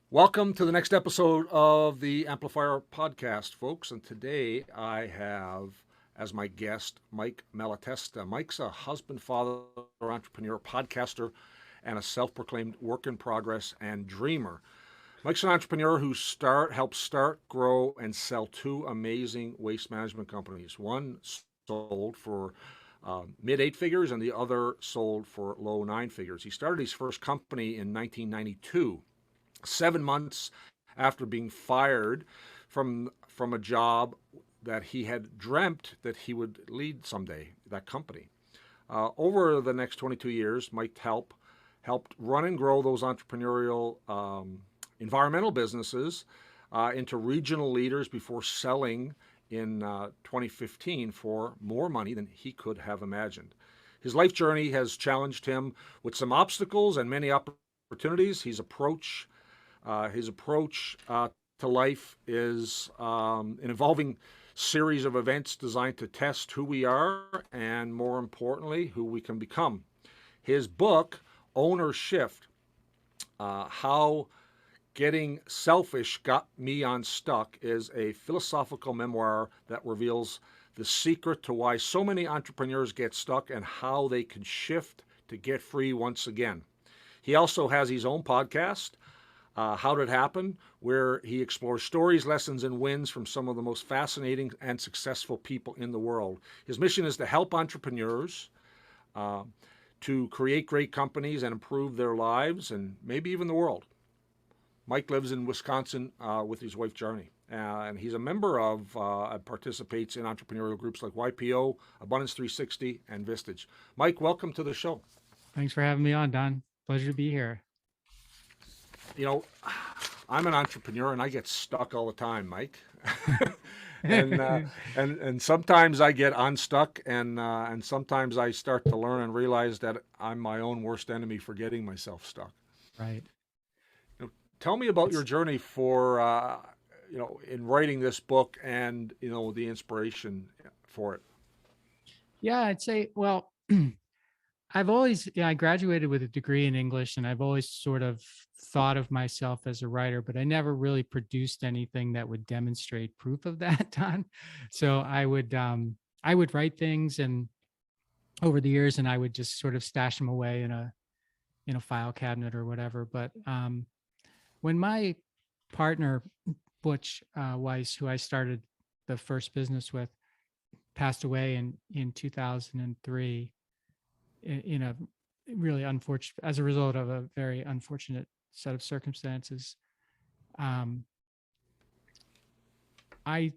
Welcome to the next episode of the Amplifier podcast, folks. And today I have as my guest Mike Malatesta. Mike's a husband, father, entrepreneur, podcaster, and a self-proclaimed work in progress and dreamer. Mike's an entrepreneur who helped start, grow, and sell two amazing waste management companies. One sold for mid eight figures, and the other sold for low nine figures. He started his first company in 1992. 7 months after being fired from a job that he had dreamt that he would lead someday, that company. Over the next 22 years, Mike helped run and grow those entrepreneurial environmental businesses into regional leaders before selling in 2015 for more money than he could have imagined. His life journey has challenged him with some obstacles and many opportunities. His approach to life is an evolving series of events designed to test who we are and, more importantly, who we can become. His book, Ownership, How Getting Selfish Got Me Unstuck, is a philosophical memoir that reveals the secret to why so many entrepreneurs get stuck and how they can shift to get free once again. He also has his own podcast, How Did It Happen, where he explores stories, lessons, and wins from some of the most fascinating and successful people in the world. His mission is to help entrepreneurs uh, to create great companies and improve their lives and maybe even the world. Mike lives in Wisconsin with his wife, Journey. And he's a member of, participates in entrepreneurial groups like YPO, Abundance 360, and Vistage. Mike, welcome to the show. Thanks for having me on, Don. Pleasure to be here. You know, I'm an entrepreneur and I get stuck all the time, Mike. and and sometimes I get unstuck, and sometimes I start to learn and realize that I'm my own worst enemy for getting myself stuck. Right. Tell me about It's your journey for in writing this book and the inspiration for it. yeah, I'd say, well, I graduated with a degree in English, and I've always sort of thought of myself as a writer, but I never really produced anything that would demonstrate proof of that, Don. So I would write things and over the years, and I would just sort of stash them away in a file cabinet or whatever. But when my partner Butch Weiss, who I started the first business with, passed away in 2003 in a really unfortunate, as a result of a very unfortunate set of circumstances. Um, I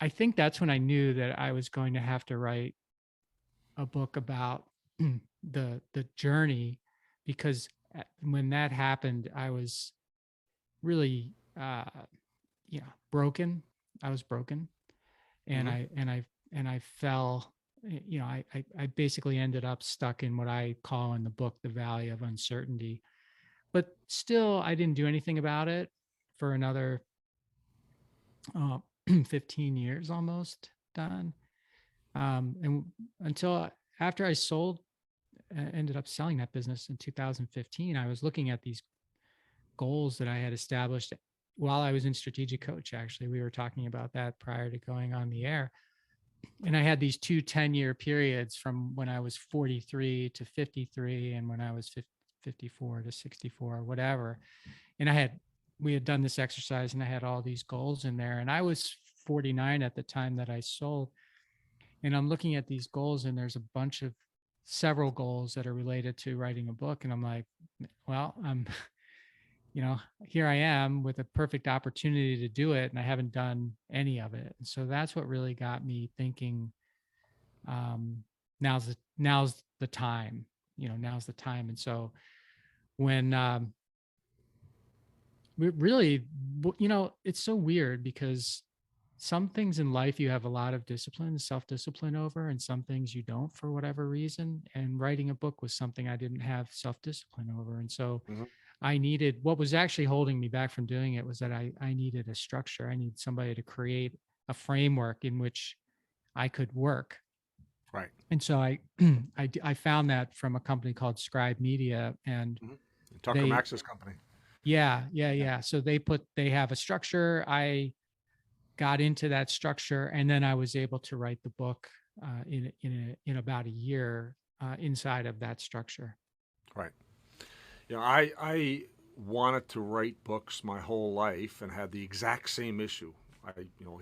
I think that's when I knew that I was going to have to write a book about the journey, because when that happened, I was really broken. I was broken, and Hmm. I fell. I basically ended up stuck in what I call in the book the valley of uncertainty. But still, I didn't do anything about it for another uh, 15 years almost, Don. And until after I ended up selling that business in 2015, I was looking at these goals that I had established while I was in strategic coach. Actually, we were talking about that prior to going on the air. And I had these 2 10-year periods from when I was 43 to 53 and when I was 54 to 64, whatever. And we had done this exercise, and I had all these goals in there. And I was 49 at the time that I sold. And I'm looking at these goals, and there's several goals that are related to writing a book. And I'm like, well, here I am with a perfect opportunity to do it, and I haven't done any of it. And so that's what really got me thinking, um, now's the time, now's the time. And so when we really, it's so weird because some things in life you have a lot of discipline, self-discipline over, and some things you don't for whatever reason. And writing a book was something I didn't have self-discipline over. And so Hmm. I needed, what was actually holding me back from doing it was that I needed a structure. I need somebody to create a framework in which I could work. Right. And so I found that from a company called Scribe Media, and Hmm. Tucker they Max's company. Yeah. So they have a structure. I got into that structure, and then I was able to write the book in about a year inside of that structure. Right. I wanted to write books my whole life and had the exact same issue. I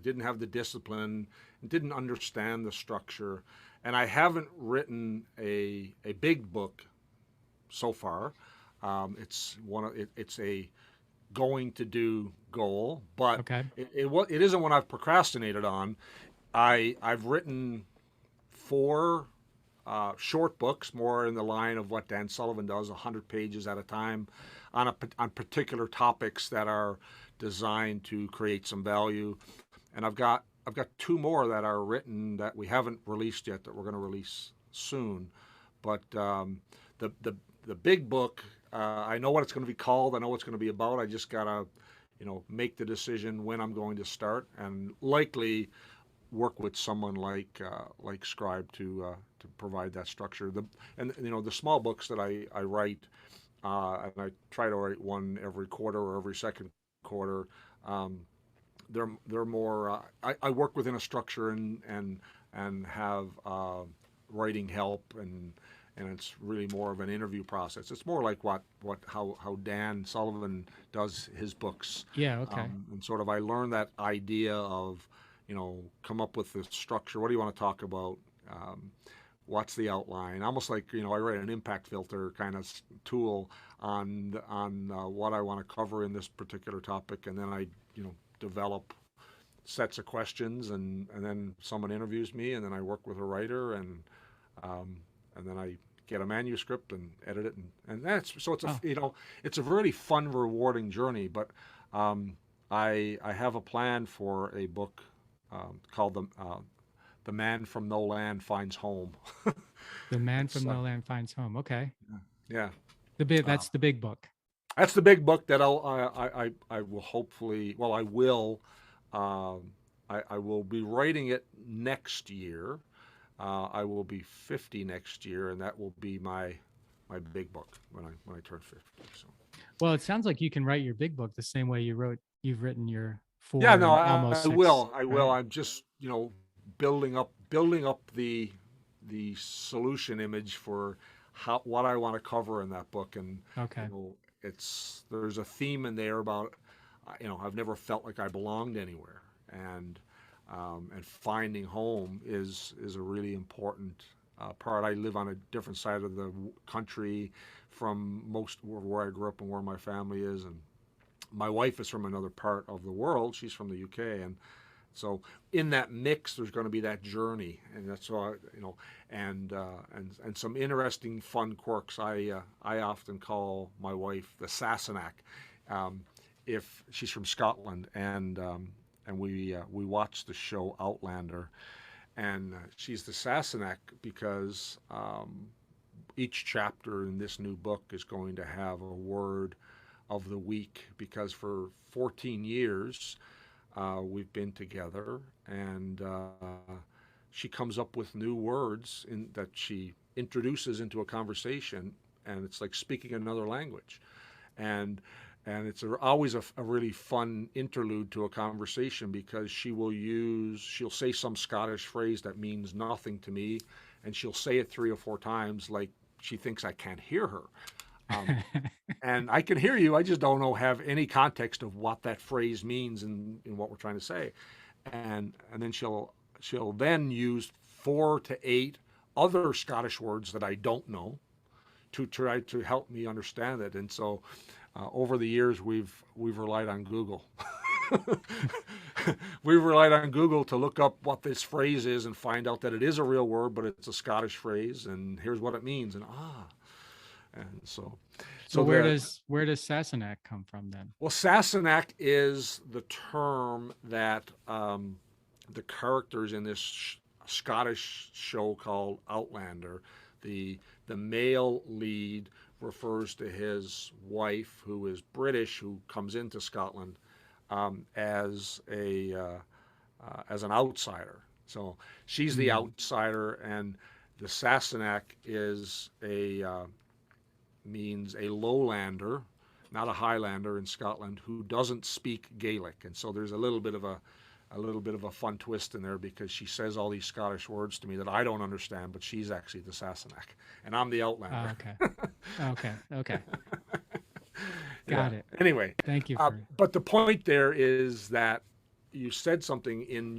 didn't have the discipline, didn't understand the structure, and I haven't written a big book so far. It's a going to do goal, but Okay. it isn't one I've procrastinated on. I've written four short books, more in the line of what Dan Sullivan does, 100 pages at a time, on particular topics that are designed to create some value. And I've got two more that are written that we haven't released yet that we're going to release soon. But the the the big book, I know what it's going to be called. I know what it's going to be about. I just gotta make the decision when I'm going to start, and likely work with someone like Scribe to provide that structure. The small books that I write, and I try to write one every quarter or every second quarter. Um, they're more. I work within a structure and have writing help, and it's really more of an interview process. It's more like how Dan Sullivan does his books, Yeah. Okay. and sort of I learned that idea of come up with the structure. What do you want to talk about? Um, what's the outline? Almost like I write an impact filter kind of tool on what I want to cover in this particular topic, and then I develop sets of questions, and then someone interviews me, and then I work with a writer, um, and then I get a manuscript and edit it, and that's so it's a Oh, it's a really fun, rewarding journey. But I have a plan for a book called the Man from No Land Finds Home. The Man It's from No Land Finds Home. Okay. yeah. That's the big book. That's the big book that I will hopefully, well, I will, um, I will be writing it next year. I will be 50 next year, and that will be my big book when I turn 50. So Well, it sounds like you can write your big book the same way you've written your yeah, four no, and I almost six, will, I will. right? I'm just building up the solution image for what I want to cover in that book, and Okay. there's a theme in there about I've never felt like I belonged anywhere, and finding home is a really important part. I live on a different side of the country from most where I grew up and where my family is, and my wife is from another part of the world. She's from the UK, and so in that mix, there's going to be that journey, and that's why and some interesting, fun quirks. I often call my wife the Sassenach, um, if she's from Scotland, and we watch the show Outlander, and she's the Sassenach because each chapter in this new book is going to have a word of the week, because for 14 years we've been together, and she comes up with new words that she introduces into a conversation, and it's like speaking another language, and it's always a really fun interlude to a conversation, because she'll say some Scottish phrase that means nothing to me, and she'll say it 3 or 4 times, like she thinks I can't hear her. Um, and I can hear you. I just don't have any context of what that phrase means in what we're trying to say. And then she'll then use 4 to 8 other Scottish words that I don't know to try to help me understand it. And so over the years, we've relied on Google. We've relied on Google to look up what this phrase is and find out that it is a real word, but it's a Scottish phrase, and here's what it means. And so So so the where does Sassenach come from then? well, Sassenach is the term that the characters in this Scottish show called Outlander, the male lead refers to his wife, who is British, who comes into Scotland as an outsider. So she's the Mm, outsider, and the Sassenach is a means a lowlander, not a Highlander in Scotland, who doesn't speak Gaelic, and so there's a fun twist in there because she says all these Scottish words to me that I don't understand, but she's actually the Sassenach, and I'm the Outlander. Okay. Okay. Yeah. Got it. Anyway, Thank you for. but the point there is that you said something in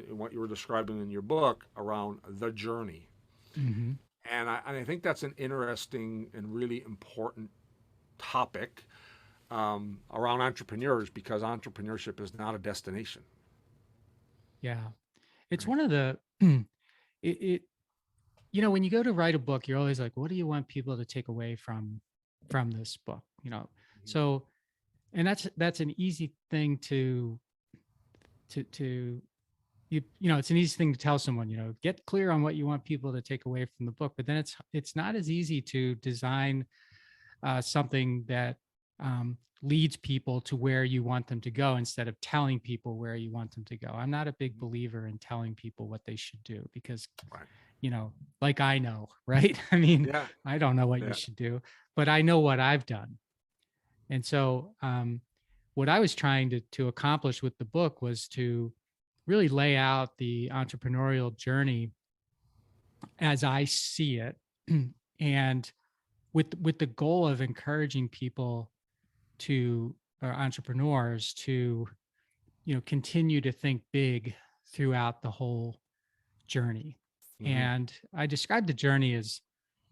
what you were describing in your book around the journey, Hmm. and I think that's an interesting and really important topic around entrepreneurs because entrepreneurship is not a destination. Yeah. It's Right? one of the, it, when you go to write a book, you're always like, what do you want people to take away from this book? Mhm. So, and that's an easy thing to it's an easy thing to tell someone, get clear on what you want people to take away from the book. But then it's not as easy to design something that leads people to where you want them to go instead of telling people where you want them to go. I'm not a big Mhm. believer in telling people what they should do because, Right. like I know, right? I mean, Yeah. I don't know what you Yeah. should do, but I know what I've done. And so, what I was trying to accomplish with the book was to really lay out the entrepreneurial journey as I see it, and with the goal of encouraging people to or entrepreneurs to continue to think big throughout the whole journey. Hmm. And I described the journey as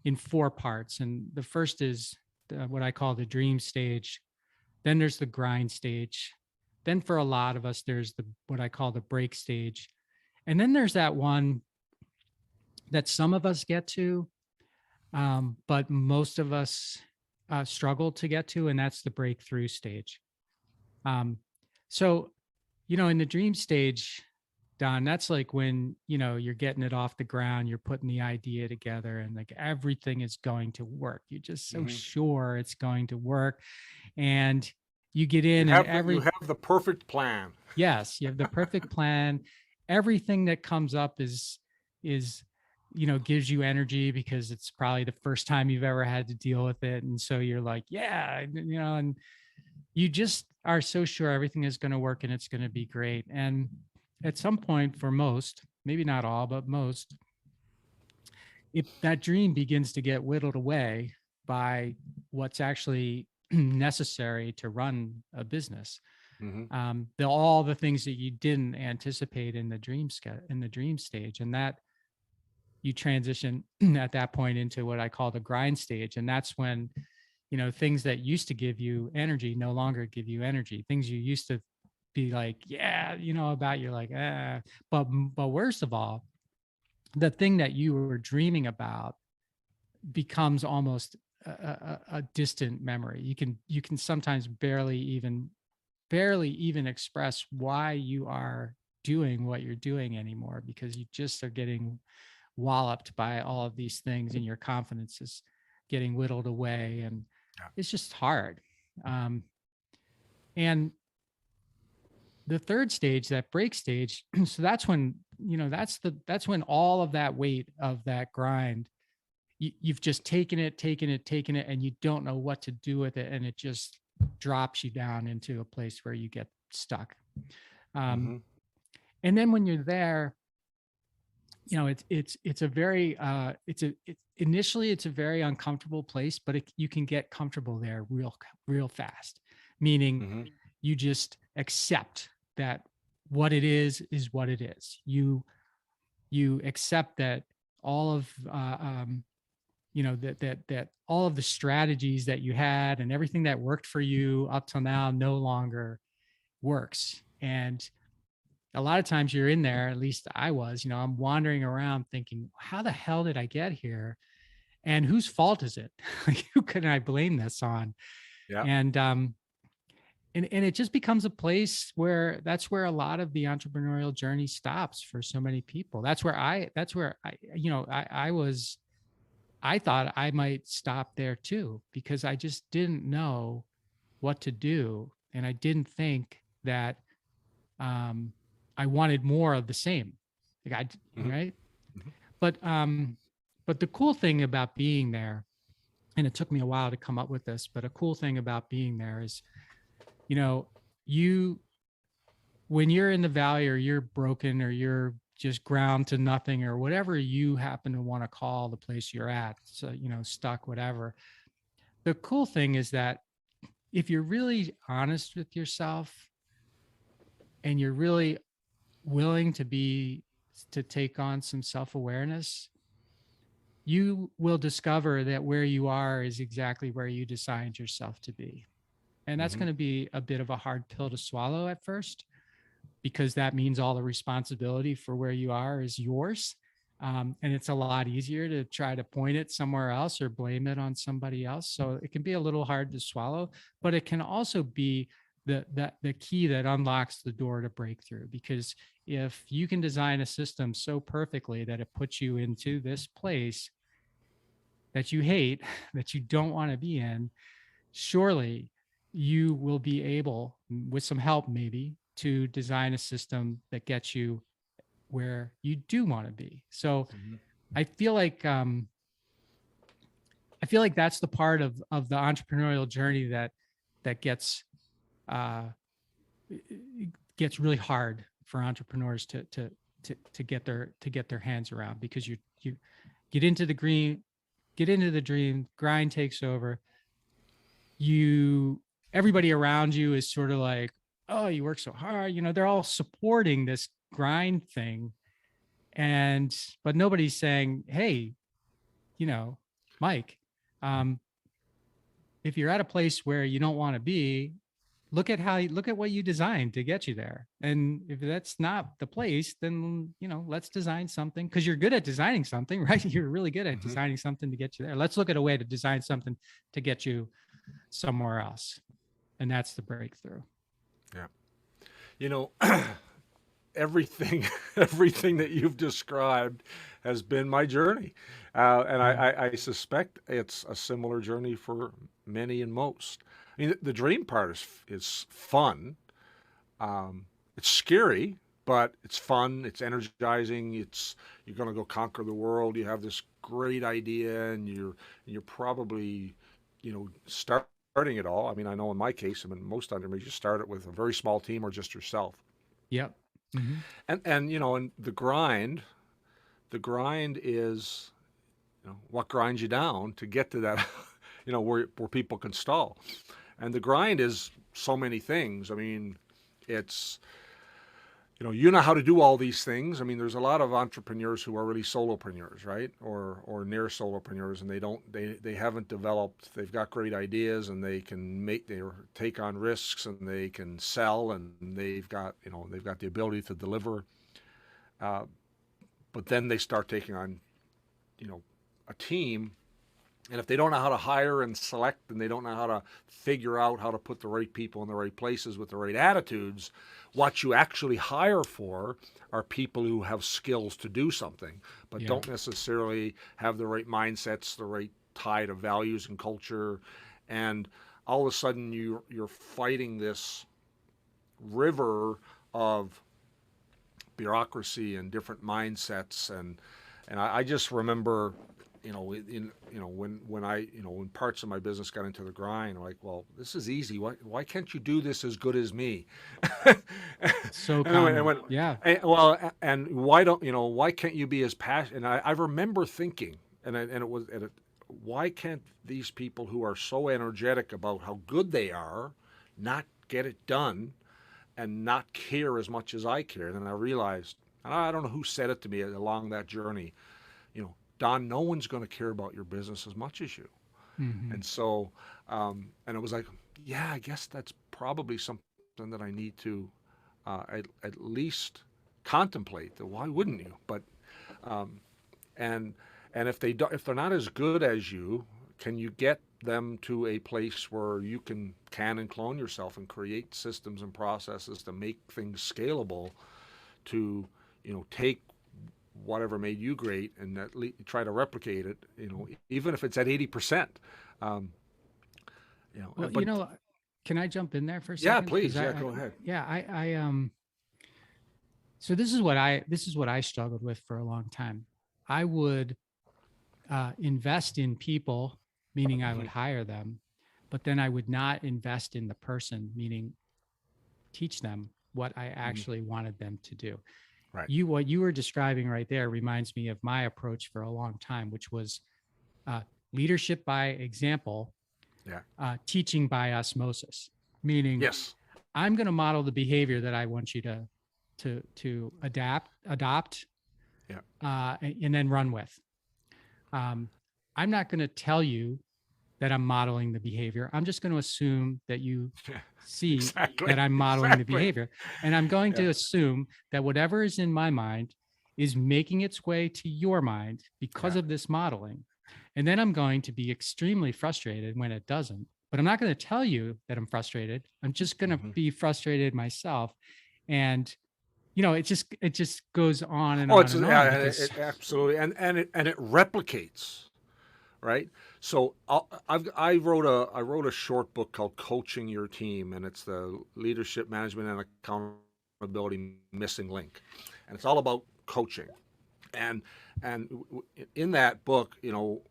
in four parts, and the first is what I call the dream stage. Then there's the grind stage. Then for a lot of us, there's the what I call the break stage. And then there's that one that some of us get to, but most of us struggle to get to, and that's the breakthrough stage. Um, so, in the dream stage, Don, that's like when, you're getting it off the ground, you're putting the idea together, and like everything is going to work. You're just so Hmm. sure it's going to work. And you get You in, and have the perfect plan. yes, you have the perfect plan. Everything that comes up is gives you energy because it's probably the first time you've ever had to deal with it, and so you're like, yeah, and you just are so sure everything is going to work and it's going to be great. And at some point, for most, maybe not all, but most, if that dream begins to get whittled away by what's actually necessary to run a business, Hmm. all the things that you didn't anticipate in the in the dream stage, and that you transition at that point into what I call the grind stage, and that's when things that used to give you energy no longer give you energy. Things you used to be like, yeah, about, you're like, but worst of all, the thing that you were dreaming about becomes almost a distant memory. You can sometimes barely even express why you are doing what you're doing anymore because you just are getting walloped by all of these things and your confidence is getting whittled away, and Yeah. it's just hard. And the third stage, that break stage, so that's when that's when all of that weight of that grind, you've just taken it, and you don't know what to do with it, and it just drops you down into a place where you get stuck. um, Hmm. and then when you're there, it's a very initially it's a very uncomfortable place, but you can get comfortable there real fast, meaning Hmm. you just accept that what it is what it is. You accept that all of that all of the strategies that you had and everything that worked for you up till now no longer works. And a lot of times you're in there, at least I was, I'm wandering around thinking, how the hell did I get here? And whose fault is it? Like, who can I blame this on? Yeah. And and it just becomes a place where that's where a lot of the entrepreneurial journey stops for so many people. I thought I might stop there too, because I just didn't know what to do. And I didn't think that um, I wanted more of the same. Like Hmm. right. Hmm. But but the cool thing about being there and it took me a while to come up with this, but a cool thing about being there is, you know, you, when you're in the valley or you're broken or you're just ground to nothing or whatever you happen to want to call the place you're at, so, stuck, whatever. The cool thing is that if you're really honest with yourself and you're really willing to take on some self-awareness, you will discover that where you are is exactly where you designed yourself to be. And that's Hmm. going to be a bit of a hard pill to swallow at first, because that means all the responsibility for where you are is yours. And it's a lot easier to try to point it somewhere else or blame it on somebody else. So it can be a little hard to swallow, but it can also be the key that unlocks the door to breakthrough. Because if you can design a system so perfectly that it puts you into this place that you hate, that you don't want to be in, surely you will be able, with some help maybe, to design a system that gets you where you do want to be. So Hmm. I feel like that's the part of the entrepreneurial journey that uh, gets really hard for entrepreneurs to get their hands around, because you get into the green, get into the dream, grind takes over. You Everybody around you is sort of like, oh, you work so hard, they're all supporting this grind thing, and but nobody's saying, hey, you know Mike, um if you're at a place where you don't want to be, look at what you designed to get you there. And if that's not the place, then let's design something, because you're good at designing something, right? You're really good at Hmm. designing something to get you there. Let's look at a way to design something to get you somewhere else. And that's the breakthrough. Yeah. You know, everything everything that you've described has been my journey, and Yeah. I suspect it's a similar journey for many and most. I mean, the dream part is fun. Um, it's scary, but it's fun. It's energizing. You're going to go conquer the world. You have this great idea, and you're probably, starting it all. I mean, I know in my case, I mean, most entrepreneurs, you start it with a very small team or just yourself. Yep. Mm-hmm. And the grind is, what grinds you down to get to that, where people can stall. And the grind is so many things. I mean, it's, you know how to do all these things. I mean, there's a lot of entrepreneurs who are really solopreneurs, right? Or near solopreneurs, and they haven't developed. They've got great ideas, and they take on risks, and they can sell, and they've got the ability to deliver. Uh, but then they start taking on, you know, a team, and if they don't know how to hire and select, and they don't know how to figure out how to put the right people in the right places with the right attitudes, what you actually hire for are people who have skills to do something, but Yeah. don't necessarily have the right mindsets, the right tie to values and culture. And all of a sudden, you're fighting this river of bureaucracy and different mindsets. And I just remember, when parts of my business got into the grind, I'm like, well, this is easy. Why can't you do this as good as me? It's so And common. went, Yeah. and why can't you be as passionate? And I remember thinking, why can't these people who are so energetic about how good they are not get it done and not care as much as I care? And then I realized, and I don't know who said it to me along that journey, Don, no one's going to care about your business as much as you. Mm-hmm. And so, and it was like, yeah, I guess that's probably something that I need to at least contemplate. Why wouldn't you? But um, and and if they're not as good as you, can you get them to a place where you can and clone yourself and create systems and processes to make things scalable, to take whatever made you great and try to replicate it, even if it's at 80%. Um, Well, but can I jump in there for a yeah, second? Because please, yeah, go ahead. yeah, so this is what I struggled with for a long time. I would invest in people meaning I would Mhm. hire them, but then I would not invest in the person, meaning teach them what I Mhm. actually wanted them to do. Right. What you were describing right there reminds me of my approach for a long time, which was uh, leadership by example, Yeah. teaching by osmosis, meaning Yes. I'm going to model the behavior that I want you to adopt, Yeah. and then run with. Um, I'm not going to tell you that I'm modeling the behavior. I'm just going to assume that you Yeah. see Exactly. that I'm modeling the Exactly. behavior. And I'm going Yeah. to assume that whatever is in my mind is making its way to your mind because Yeah. of this modeling. And then I'm going to be extremely frustrated when it doesn't. But I'm not going to tell you that I'm frustrated. I'm just going to Mhm. be frustrated myself. And it just goes on and Oh, on it's and on yeah, because absolutely, and it replicates, right? So I wrote a short book called "Coaching Your Team," and it's the leadership, management, and accountability missing link, and it's all about coaching. And in that book,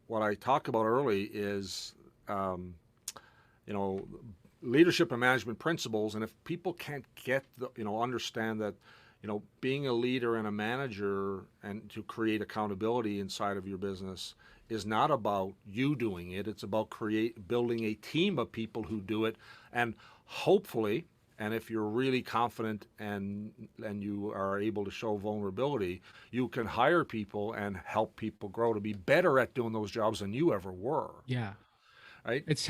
what I talk about early is, um, you know, leadership and management principles. And if people can't get understand that, being a leader and a manager and to create accountability inside of your business is not about you doing it. It's about building a team of people who do it, and hopefully, and if you're really confident and you are able to show vulnerability, you can hire people and help people grow to be better at doing those jobs than you ever were, yeah, right? it's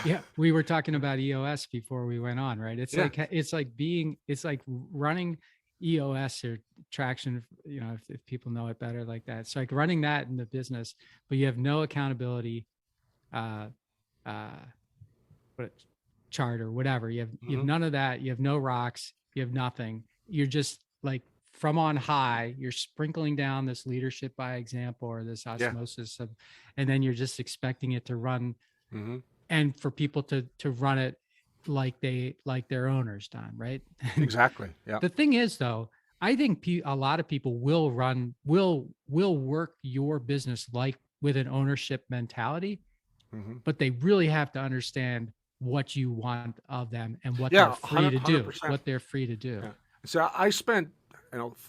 yeah, we were talking about EOS before we went on, right? Yeah. It's like running EOS or traction, if people know it better like that. It's like running that in the business, but you have no accountability uh uh what chart or whatever. You have Hmm. none of that. You have no rocks, you have nothing. You're just like from on high, you're sprinkling down this leadership by example or this Yeah. osmosis of, and then you're just expecting it to run Hmm. and for people to run it like their owners done, right? And Exactly. Yeah. the thing is though, I think a lot of people will work your business like with an ownership mentality, Hmm. but they really have to understand what you want of them and what they're Yeah. free to 100. do, 100%. what they're free to do. Yeah. So I spent,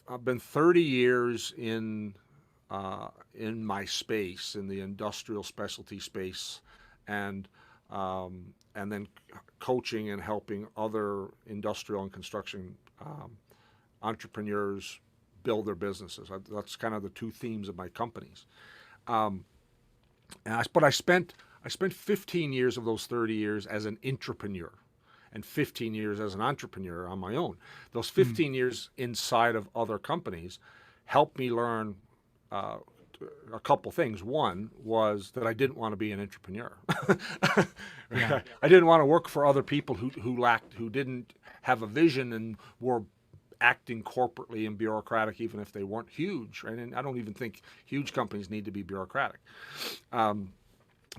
I've been 30 years in my space, in the industrial specialty space, and and then coaching and helping other industrial and construction entrepreneurs build their businesses. That's kind of the two themes of my companies. Um, but I spent 15 years of those 30 years as an intrapreneur, and 15 years as an entrepreneur on my own. Those Mm, 15 years inside of other companies helped me learn uh, a couple things. One was that I didn't want to be an entrepreneur. yeah, I didn't want to work for other people who didn't have a vision and were acting corporately and bureaucratic, even if they weren't huge. Right? And I don't even think huge companies need to be bureaucratic. Um,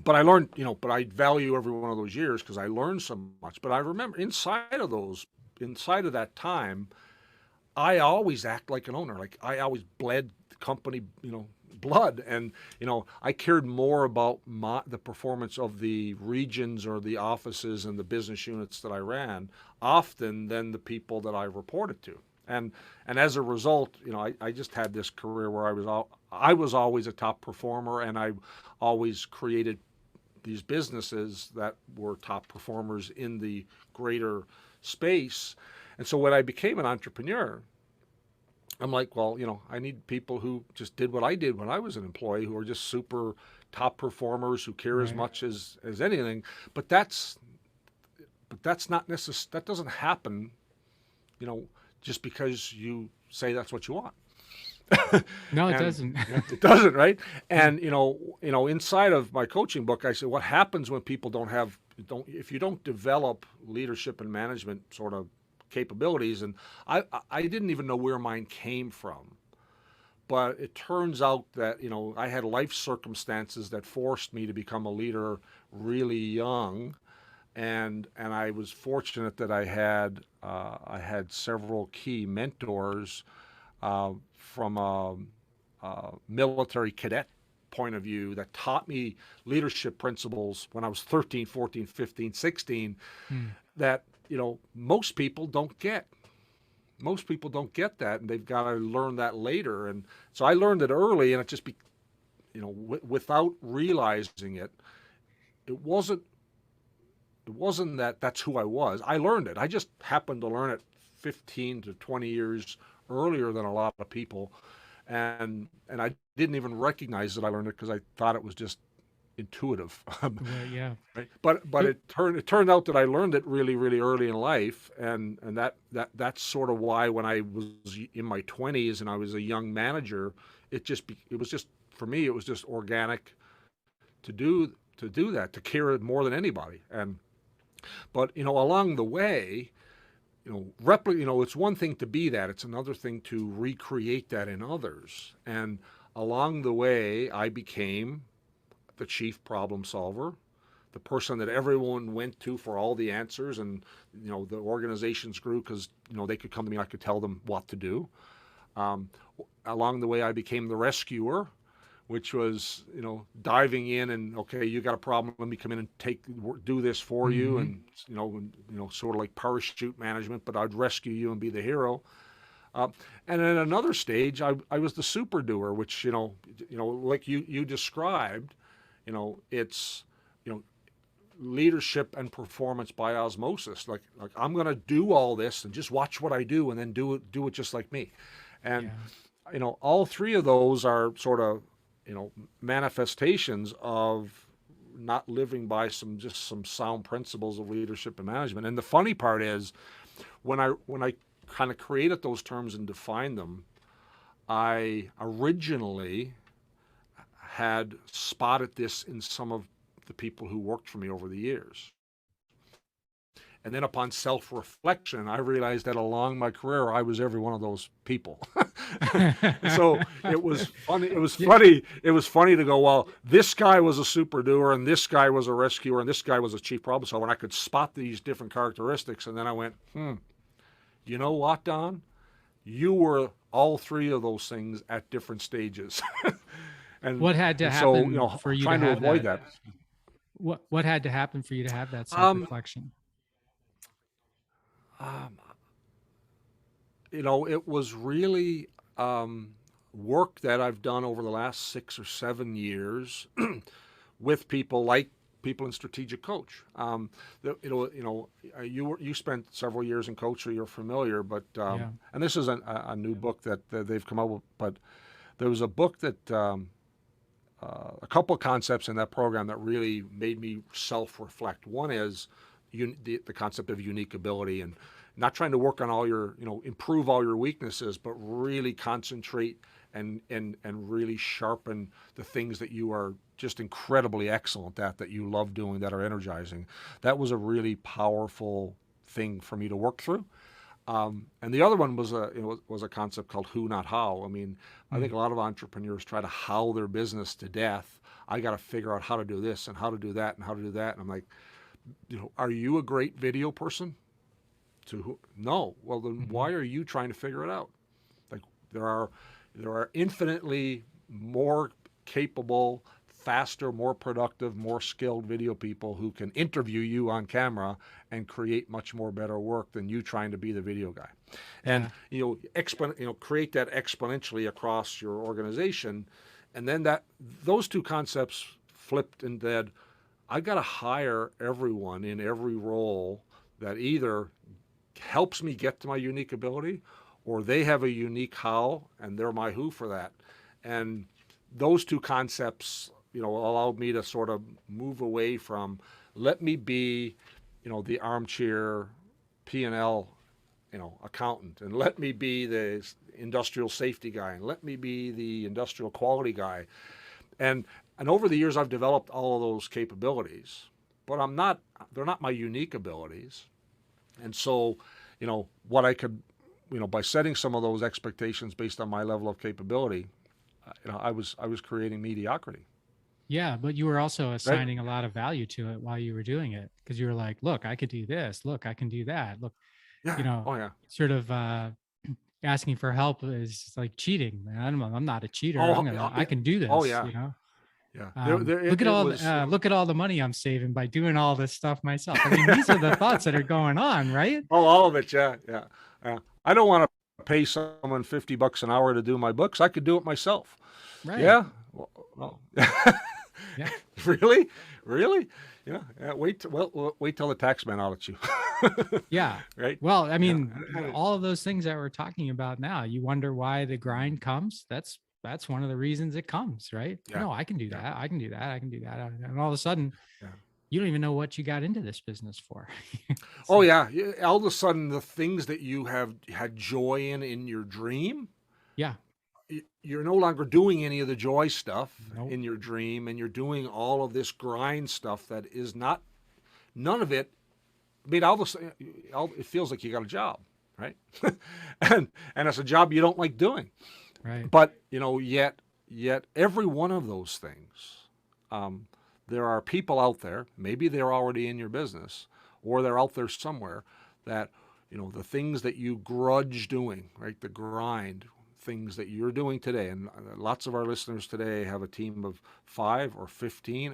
but I learned, but I value every one of those years because I learned so much. But I remember inside of that time, I always act like an owner. Like I always bled the company, blood, and I cared more about the performance of the regions or the offices and the business units that I ran often than the people that I reported to. And as a result, I just had this career where I was always a top performer, and I always created these businesses that were top performers in the greater space. And so when I became an entrepreneur, I'm like, well, I need people who just did what I did when I was an employee, who are just super top performers who care as right. much as anything. But that's not necessary. That doesn't happen, you know, just because you say that's what you want. No, it And doesn't. it doesn't, right? Yeah, And inside of my coaching book, I said, what happens when people if you don't develop leadership and management sort of capabilities? And I didn't even know where mine came from, but it turns out that I had life circumstances that forced me to become a leader really young, and I was fortunate that I had several key mentors from a military cadet point of view that taught me leadership principles when I was 13, 14, 15, 16 Mm. that, most people don't get. Most people don't get that, and they've got to learn that later. And so I learned it early, and it just without realizing it, it wasn't that that's who I was. I learned it. I just happened to learn it 15 to 20 years earlier than a lot of people, and I didn't even recognize that I learned it because I thought it was just intuitive. Well, yeah. Right? But It, it turned out that I learned it really really early in life, and that's sort of why when I was in my 20s and I was a young manager, it was just for me it was just organic to do that, to care it more than anybody. And but along the way, it's one thing to be that, it's another thing to recreate that in others. And along the way I became the chief problem solver, the person that everyone went to for all the answers. And the organizations grew because they could come to me, I could tell them what to do. um, Along the way I became the rescuer, which was diving in and, okay, you got a problem, let me come in and do this for you. mhm. And sort of like parachute management, but I'd rescue you and be the hero. uh, and at another stage I was the super doer, which like you described. It's you know leadership and performance by osmosis. Like I'm going to do all this and just watch what I do, and then do it just like me. And Yeah. all three of those are sort of manifestations of not living by some sound principles of leadership and management. And the funny part is, when I kind of created those terms and defined them, I originally had spotted this in some of the people who worked for me over the years. And then upon self-reflection, I realized that along my career, I was every one of those people. So it was funny. It was Yeah. funny. It was funny to go, well, this guy was a super doer, and this guy was a rescuer, and this guy was a chief problem solver. And I could spot these different characteristics. And then I went, you know what, Don? You were all three of those things at different stages. and What had to and so happen for you to trying to have avoid that? that. What had to happen for you to have that Um, self-reflection? um, it was really work that I've done over the last 6 or 7 years with people in strategic coach. You spent several years in coach, so you're familiar. But Yeah. and this is a new book that they've come up with. But there was a book that a couple of concepts in that program that really made me self-reflect. One is the concept of unique ability, and not trying to work on all your, improve all your weaknesses, but really concentrate and really sharpen the things that you are just incredibly excellent at, that you love doing, that are energizing. That was a really powerful thing for me to work through. And the other one was a concept called who, not how. I mean, I think Mm. a lot of entrepreneurs try to how their business to death. I got to figure out how to do this and how to do that and how to do that. And I'm like, are you a great video person? To who? No. Well, then Mhm. why are you trying to figure it out? Like there are infinitely more capable, faster, more productive, more skilled video people who can interview you on camera and create much more better work than you trying to be the video guy. And Yeah. create that exponentially across your organization. And then those two concepts flipped and said, I got to hire everyone in every role that either helps me get to my unique ability, or they have a unique how and they're my who for that. And those two concepts, allowed me to sort of move away from, let me be, the armchair P&L, accountant, and let me be the industrial safety guy, and let me be the industrial quality guy. And over the years I've developed all of those capabilities, but they're not my unique abilities. And so, what I could, by setting some of those expectations based on my level of capability, I was creating mediocrity, Yeah, but you were also right? assigning a lot of value to it while you were doing it, because you were like, look, I could do this. Look, I can do that. Look, you Yeah. know, Oh yeah. sort of asking for help is like cheating, man. I'm not a cheater. Oh, I can do oh this, yeah. Yeah. Look at all the money I'm saving by doing all this stuff myself. I mean, these are the thoughts that are going on, right? Oh, all of it. Yeah. Yeah. Yeah. I don't want to pay someone $50 an hour to do my books. I could do it myself. Right. Yeah. Well, Yeah. really? Really? Yeah. Yeah. Wait till the tax man audits you. Yeah. Right? Well, I Yeah. mean, all of those things that we're talking about now, you wonder why the grind comes. That's one of the reasons it comes, right? Yeah. No, I can do Yeah. that. I can do that. I can do that. And all of a sudden, Yeah. you don't even know what you got into this business for. Oh So, yeah. All of a sudden the things that you have had joy in your dream, yeah. you're no longer doing any of the joy stuff Nope. in your dream, and you're doing all of this grind stuff that is not, none of it. I mean, it feels like you got a job, right? and it's a job you don't like doing. Right. But yet every one of those things, um, there are people out there. Maybe they're already in your business, or they're out there somewhere that the things that you grudge doing, right? The grind things that you're doing today, and lots of our listeners today have a team of 5 or 15,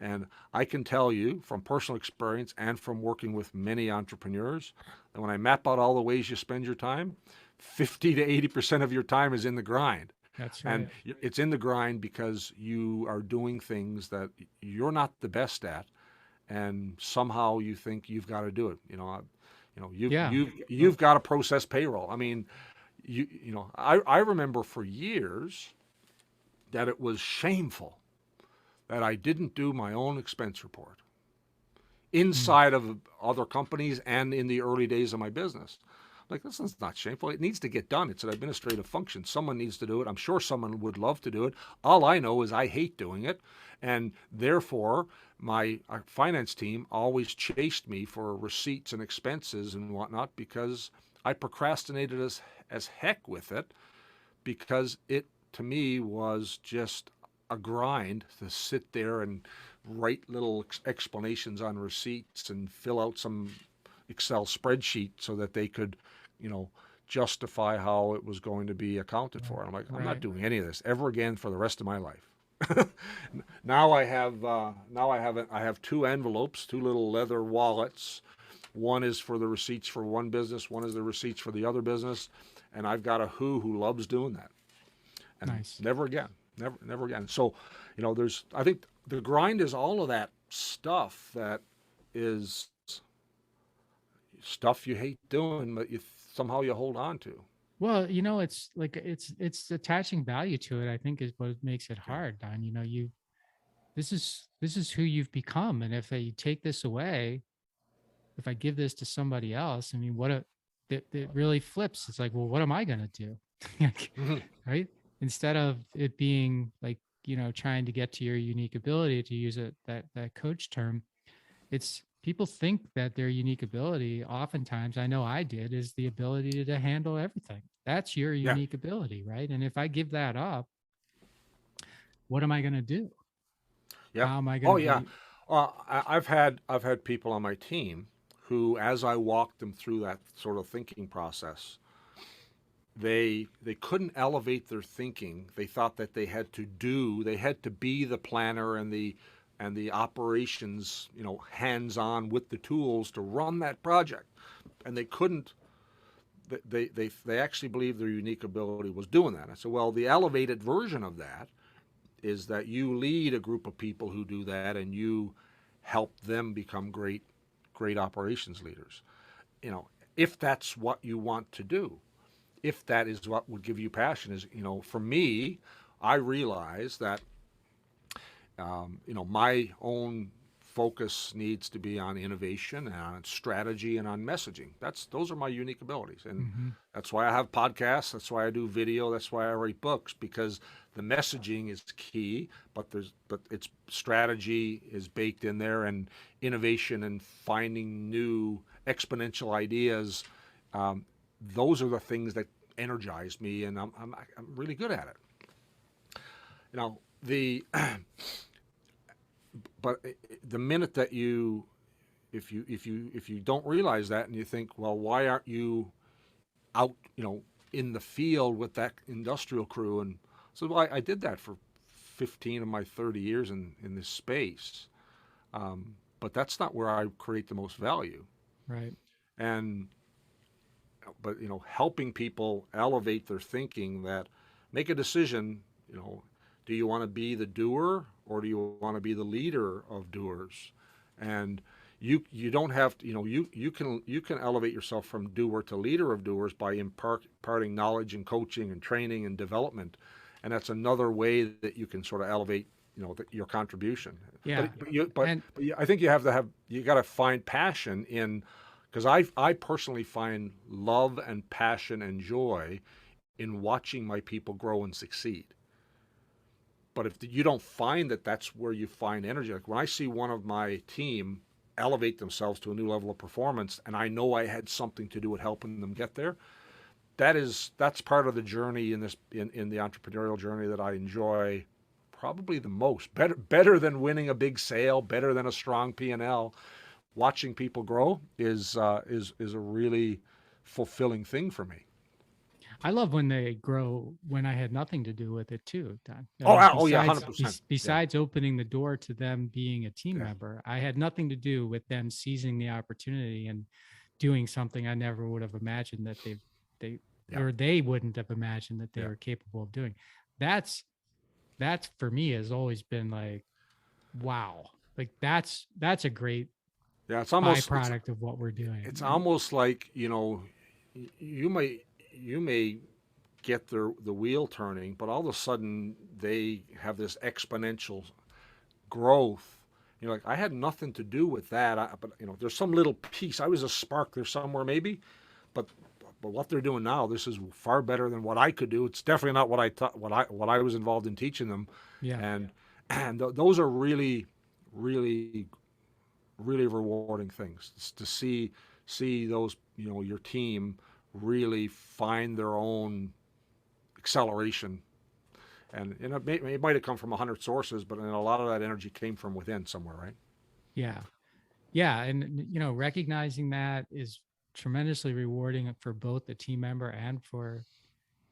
and I can tell you from personal experience and from working with many entrepreneurs that when I map out all the ways you spend your time, 50 to 80% of your time is in the grind. That's And right. it's in the grind because you are doing things that you're not the best at, and somehow you think you've got to do it. Yeah. You've got to process payroll. I mean, I remember for years that it was shameful that I didn't do my own expense report Mm, inside of other companies and in the early days of my business. Like, this is not shameful. It needs to get done. It's an administrative function. Someone needs to do it. I'm sure someone would love to do it. All I know is I hate doing it. And therefore, my finance team always chased me for receipts and expenses and whatnot because I procrastinated as heck with it, because it, to me, was just a grind to sit there and write little explanations on receipts and fill out some Excel spreadsheet so that they could, you know, justify how it was going to be accounted for. And I'm like, I'm not right. doing any of this ever again for the rest of my life. Now I have 2 envelopes, 2 little leather wallets. One is for the receipts for one business, one is the receipts for the other business, and I've got a who loves doing that. And Nice. never again, never again. So, I think the grind is all of that stuff that is stuff you hate doing, but somehow you hold on to. Well, it's like it's attaching value to it, I think, is what makes it Yeah. hard, Don. This is who you've become. And if you take this away, if I give this to somebody else, I mean, it really flips. It's like, well, what am I gonna do? Mhm. Right? Instead of it being like, trying to get to your unique ability, to use that coach term, it's people think that their unique ability, oftentimes, I know I did, is the ability to handle everything. That's your Yeah. unique ability, right? And if I give that up, what am I going to do? Yeah. How am I going Oh to yeah. be? I've had people on my team who, as I walked them through that sort of thinking process, they couldn't elevate their thinking. They thought that they had to be the planner and the operations, hands-on with the tools to run that project, and they couldn't. They actually believed their unique ability was doing that. I said, well, the elevated version of that is that you lead a group of people who do that, and you help them become great operations leaders. If that's what you want to do, if that is what would give you passion, is, for me, I realize that, my own focus needs to be on innovation and on strategy and on messaging. Those are my unique abilities, and Hmm. that's why I have podcasts. That's why I do video. That's why I write books, because the messaging is key, but its strategy is baked in there, and innovation and finding new exponential ideas. Um, those are the things that energize me, and I'm really good at it. The but the minute that if you don't realize that, and you think, well, why aren't you out, in the field with that industrial crew? And so, well, I did that for 15 of my 30 years in this space. But that's not where I create the most value. Right. And but helping people elevate their thinking, that make a decision. Do you want to be the doer, or do you want to be the leader of doers? And you don't have to, you can elevate yourself from doer to leader of doers by imparting knowledge and coaching and training and development. And that's another way that you can sort of elevate your contribution. Yeah. But I think you got to find passion in, because I personally find love and passion and joy in watching my people grow and succeed. But if you don't find that, that's where you find energy. Like when I see one of my team elevate themselves to a new level of performance, and I know I had something to do with helping them get there, that's part of the journey in the entrepreneurial journey that I enjoy probably the most. Better than winning a big sale, better than a strong P&L. Watching people grow is a really fulfilling thing for me. I love when they grow when I had nothing to do with it too, Don. Oh yeah, 100%. Besides opening the door to them being a team Yeah. member, I had nothing to do with them seizing the opportunity and doing something I never would have imagined that they Yeah. or they wouldn't have imagined that they Yeah. were capable of doing. That's for me has always been like, wow. Like that's a great Yeah, it's byproduct of what we're doing. it's almost like, you may get the wheel turning, but all of a sudden they have this exponential growth. Like, I had nothing to do with that, but there's some little piece. I was a spark there somewhere maybe, but what they're doing now, this is far better than what I could do. It's definitely not what I taught, what I was involved in teaching them. Yeah. And those are really, really, really rewarding things to see those, your team really find their own acceleration. And it might have come from 100 sources, but a lot of that energy came from within somewhere, right? Yeah. Yeah. And, recognizing that is tremendously rewarding for both the team member and for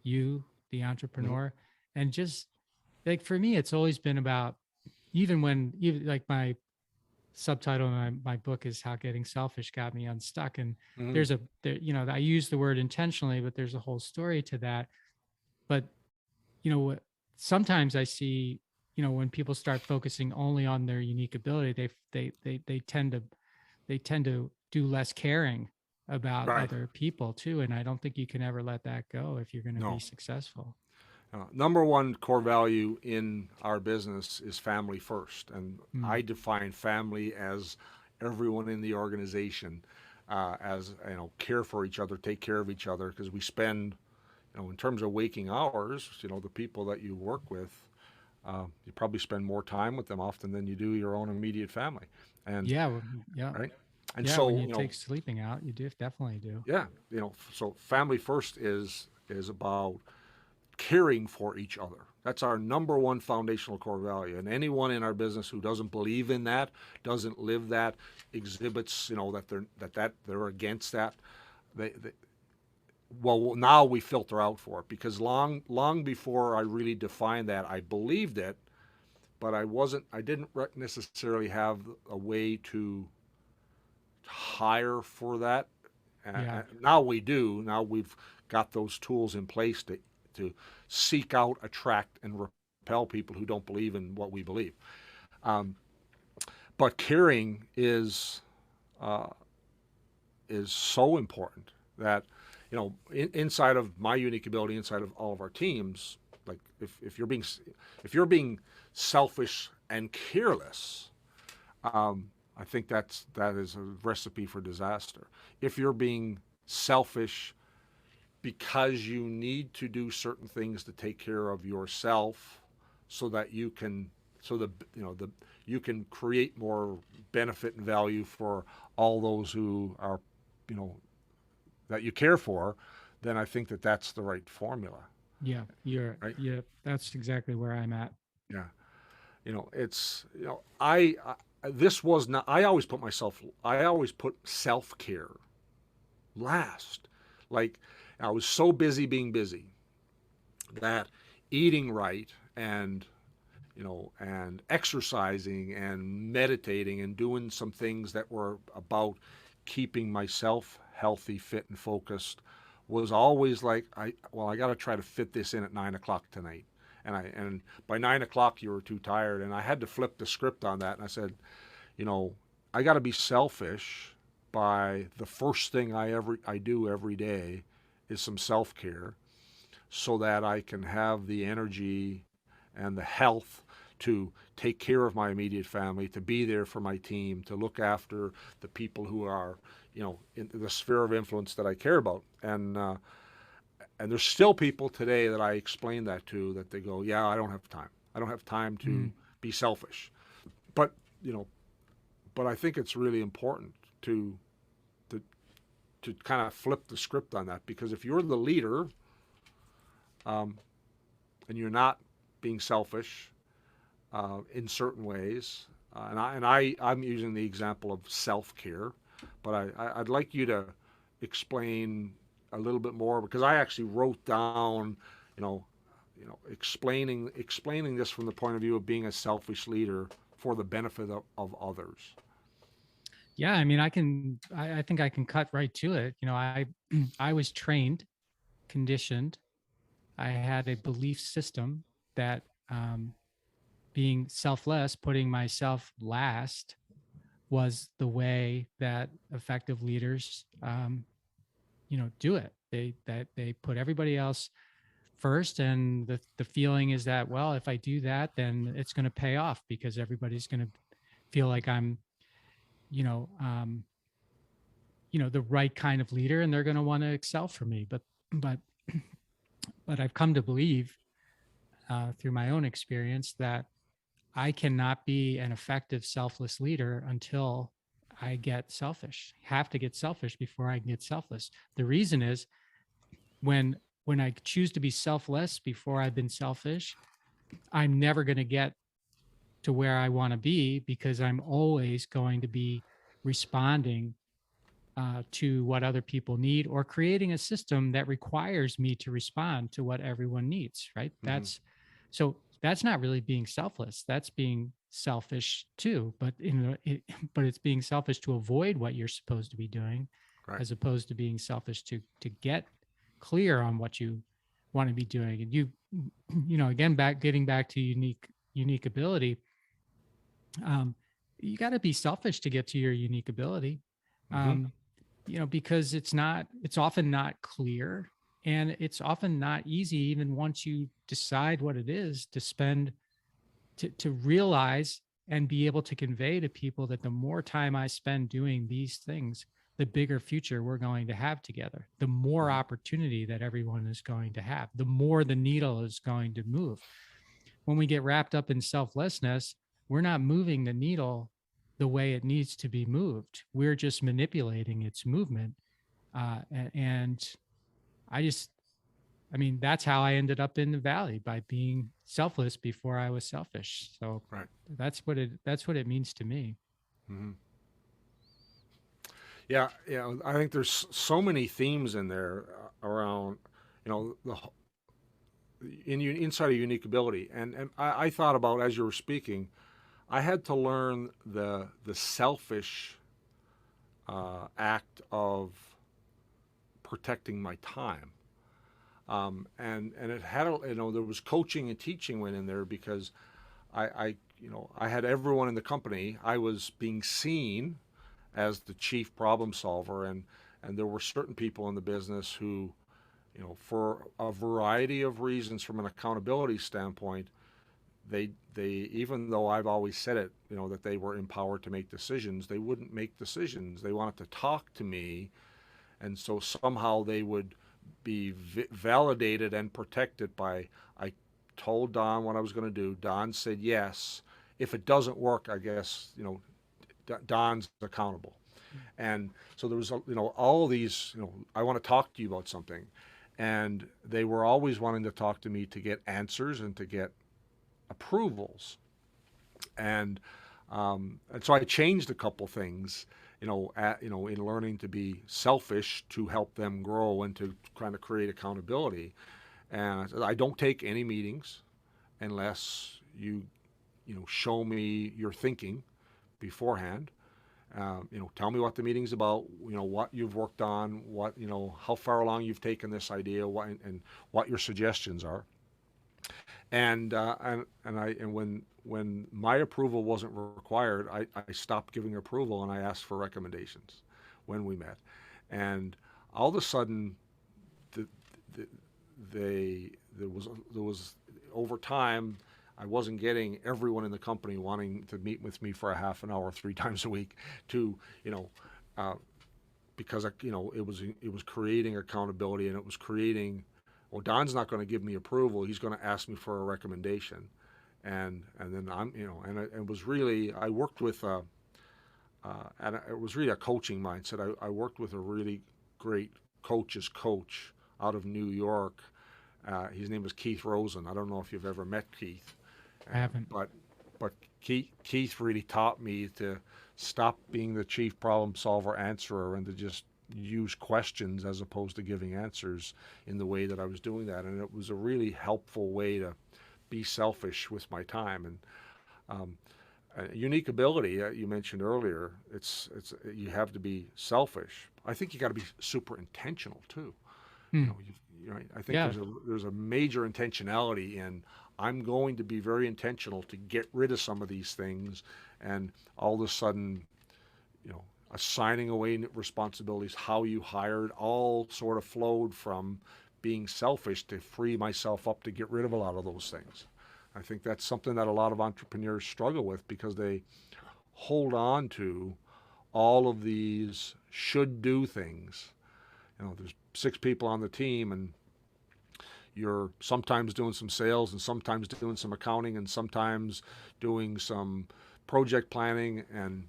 you, the Mm-hmm. entrepreneur. And just like for me, it's always been about, even like my subtitle in my book is How Getting Selfish Got Me Unstuck. And Mm-hmm. I use the word intentionally, but there's a whole story to that. But, you know, sometimes I see, when people start focusing only on their unique ability, they tend to do less caring about Right. other people too. And I don't think you can ever let that go if you're going to be No. successful. Number one core value in our business is family first. And I Mm. define family as everyone in the organization, as, care for each other, take care of each other, because we spend, in terms of waking hours, the people that you work with, you probably spend more time with them often than you do your own immediate family. And Yeah. Yeah. right. And Yeah. so, When you take sleeping out, you definitely do. yeah, so family first is about caring for each other. That's our number one foundational core value. And anyone in our business who doesn't believe in that, doesn't live that, exhibits, that they're against that, they well, now we filter out for it, because long before I really defined that, I believed it, but I didn't necessarily have a way to hire for that. Yeah. Now we do. Now we've got those tools in place to seek out, attract, and repel people who don't believe in what we believe. But caring uh, is so important that, inside of my unique ability, inside of all of our teams, like if you're being selfish and careless, I think that is a recipe for disaster. If you're being selfish because you need to do certain things to take care of yourself, so that you can you can create more benefit and value for all those who are, that you care for, then I think that that's the right formula. Yeah. Right. Yeah. That's exactly where I'm at. Yeah. It's, this was not, I always put self-care last. Like, I was so busy being busy that eating right and and exercising and meditating and doing some things that were about keeping myself healthy, fit, and focused was always like, I got to try to fit this in at 9 o'clock tonight. And by 9 o'clock you were too tired, and I had to flip the script on that. And I said, you know, I got to be selfish by the first thing I do every day is some self care, so that I can have the energy and the health to take care of my immediate family, to be there for my team, to look after the people who are, in the sphere of influence that I care about. And there's still people today that I explain that to, that they go, yeah, I don't have time. I don't have time to Mm, be selfish. But you know, but I think it's really important to to to kind of flip the script on that, because if you're the leader, um, and you're not being selfish in certain ways, I'm using the example of self care, but I'd like you to explain a little bit more, because I actually wrote down, you know, explaining this from the point of view of being a selfish leader for the benefit of others. yeah, I mean, I think I can cut right to it. I was trained, conditioned. I had a belief system that being selfless, putting myself last, was the way that effective leaders, do it. They put everybody else first, and the feeling is that, well, if I do that, then it's going to pay off because everybody's going to feel like I'm, you know, um, the right kind of leader, and they're going to want to excel for me. But but I've come to believe through my own experience that I cannot be an effective selfless leader until I get selfish. Have to get selfish before I can get selfless. The reason is when I choose to be selfless before I've been selfish, I'm never going to get to where I want to be, because I'm always going to be responding to what other people need, or creating a system that requires me to respond to what everyone needs. Right? Mm-hmm. That's not really being selfless. That's being selfish too, but it's being selfish to avoid what you're supposed to be doing, Right. as opposed to being selfish to get clear on what you want to be doing. And again, getting back to unique ability, um, you got to be selfish to get to your unique ability. Mm-hmm. Um, because it's often not clear, and it's often not easy, even once you decide what it is, to realize and be able to convey to people that the more time I spend doing these things, the bigger future we're going to have together, the more Mm-hmm. opportunity that everyone is going to have, the more the needle is going to move. When we get wrapped up in selflessness, we're not moving the needle the way it needs to be moved. We're just manipulating its movement. And I just, I mean, that's how I ended up in the valley, by being selfless before I was selfish. So Right. that's what it means to me. Mm-hmm. Yeah, yeah. I think there's so many themes in there around, the inside of unique ability, and I thought about, as you were speaking, I had to learn the selfish act of protecting my time, and it had there was coaching and teaching went in there, because I had everyone in the company. I was being seen as the chief problem solver, and there were certain people in the business who, for a variety of reasons, from an accountability standpoint, they even though I've always said it, that they were empowered to make decisions, they wouldn't make decisions. They wanted to talk to me, and so somehow they would be validated and protected by, I told Don what I was going to do. Don said yes. If it doesn't work, I guess Don's accountable. And so there was all these, I want to talk to you about something, and they were always wanting to talk to me to get answers and to get approvals. And so I changed a couple things, in learning to be selfish to help them grow and to kind of create accountability. And I said, I don't take any meetings unless you show me your thinking beforehand. Tell me what the meeting's about. What you've worked on, how far along you've taken this idea, and what your suggestions are. And when my approval wasn't required, I stopped giving approval and I asked for recommendations when we met. And all of a sudden, the, the, there was over time, I wasn't getting everyone in the company wanting to meet with me for a half an hour 3 times a week to you know uh, because it was creating accountability, and it was creating, well, Don's not going to give me approval, he's going to ask me for a recommendation. And then it was really, I worked with and it was really a coaching mindset. I worked with a really great coach's coach out of New York. His name was Keith Rosen. I don't know if you've ever met Keith, I haven't. but Keith really taught me to stop being the chief problem solver answerer and to just use questions as opposed to giving answers in the way that I was doing that. And it was a really helpful way to be selfish with my time. And um, a unique ability you mentioned earlier. It's you have to be selfish. I think you got to be super intentional too. Hmm. I think Yeah. there's a major intentionality in, I'm going to be very intentional to get rid of some of these things, and all of a sudden, assigning away responsibilities, how you hired, all sort of flowed from being selfish to free myself up to get rid of a lot of those things. I think that's something that a lot of entrepreneurs struggle with because they hold on to all of these should do things. There's 6 people on the team, and you're sometimes doing some sales and sometimes doing some accounting and sometimes doing some project planning, and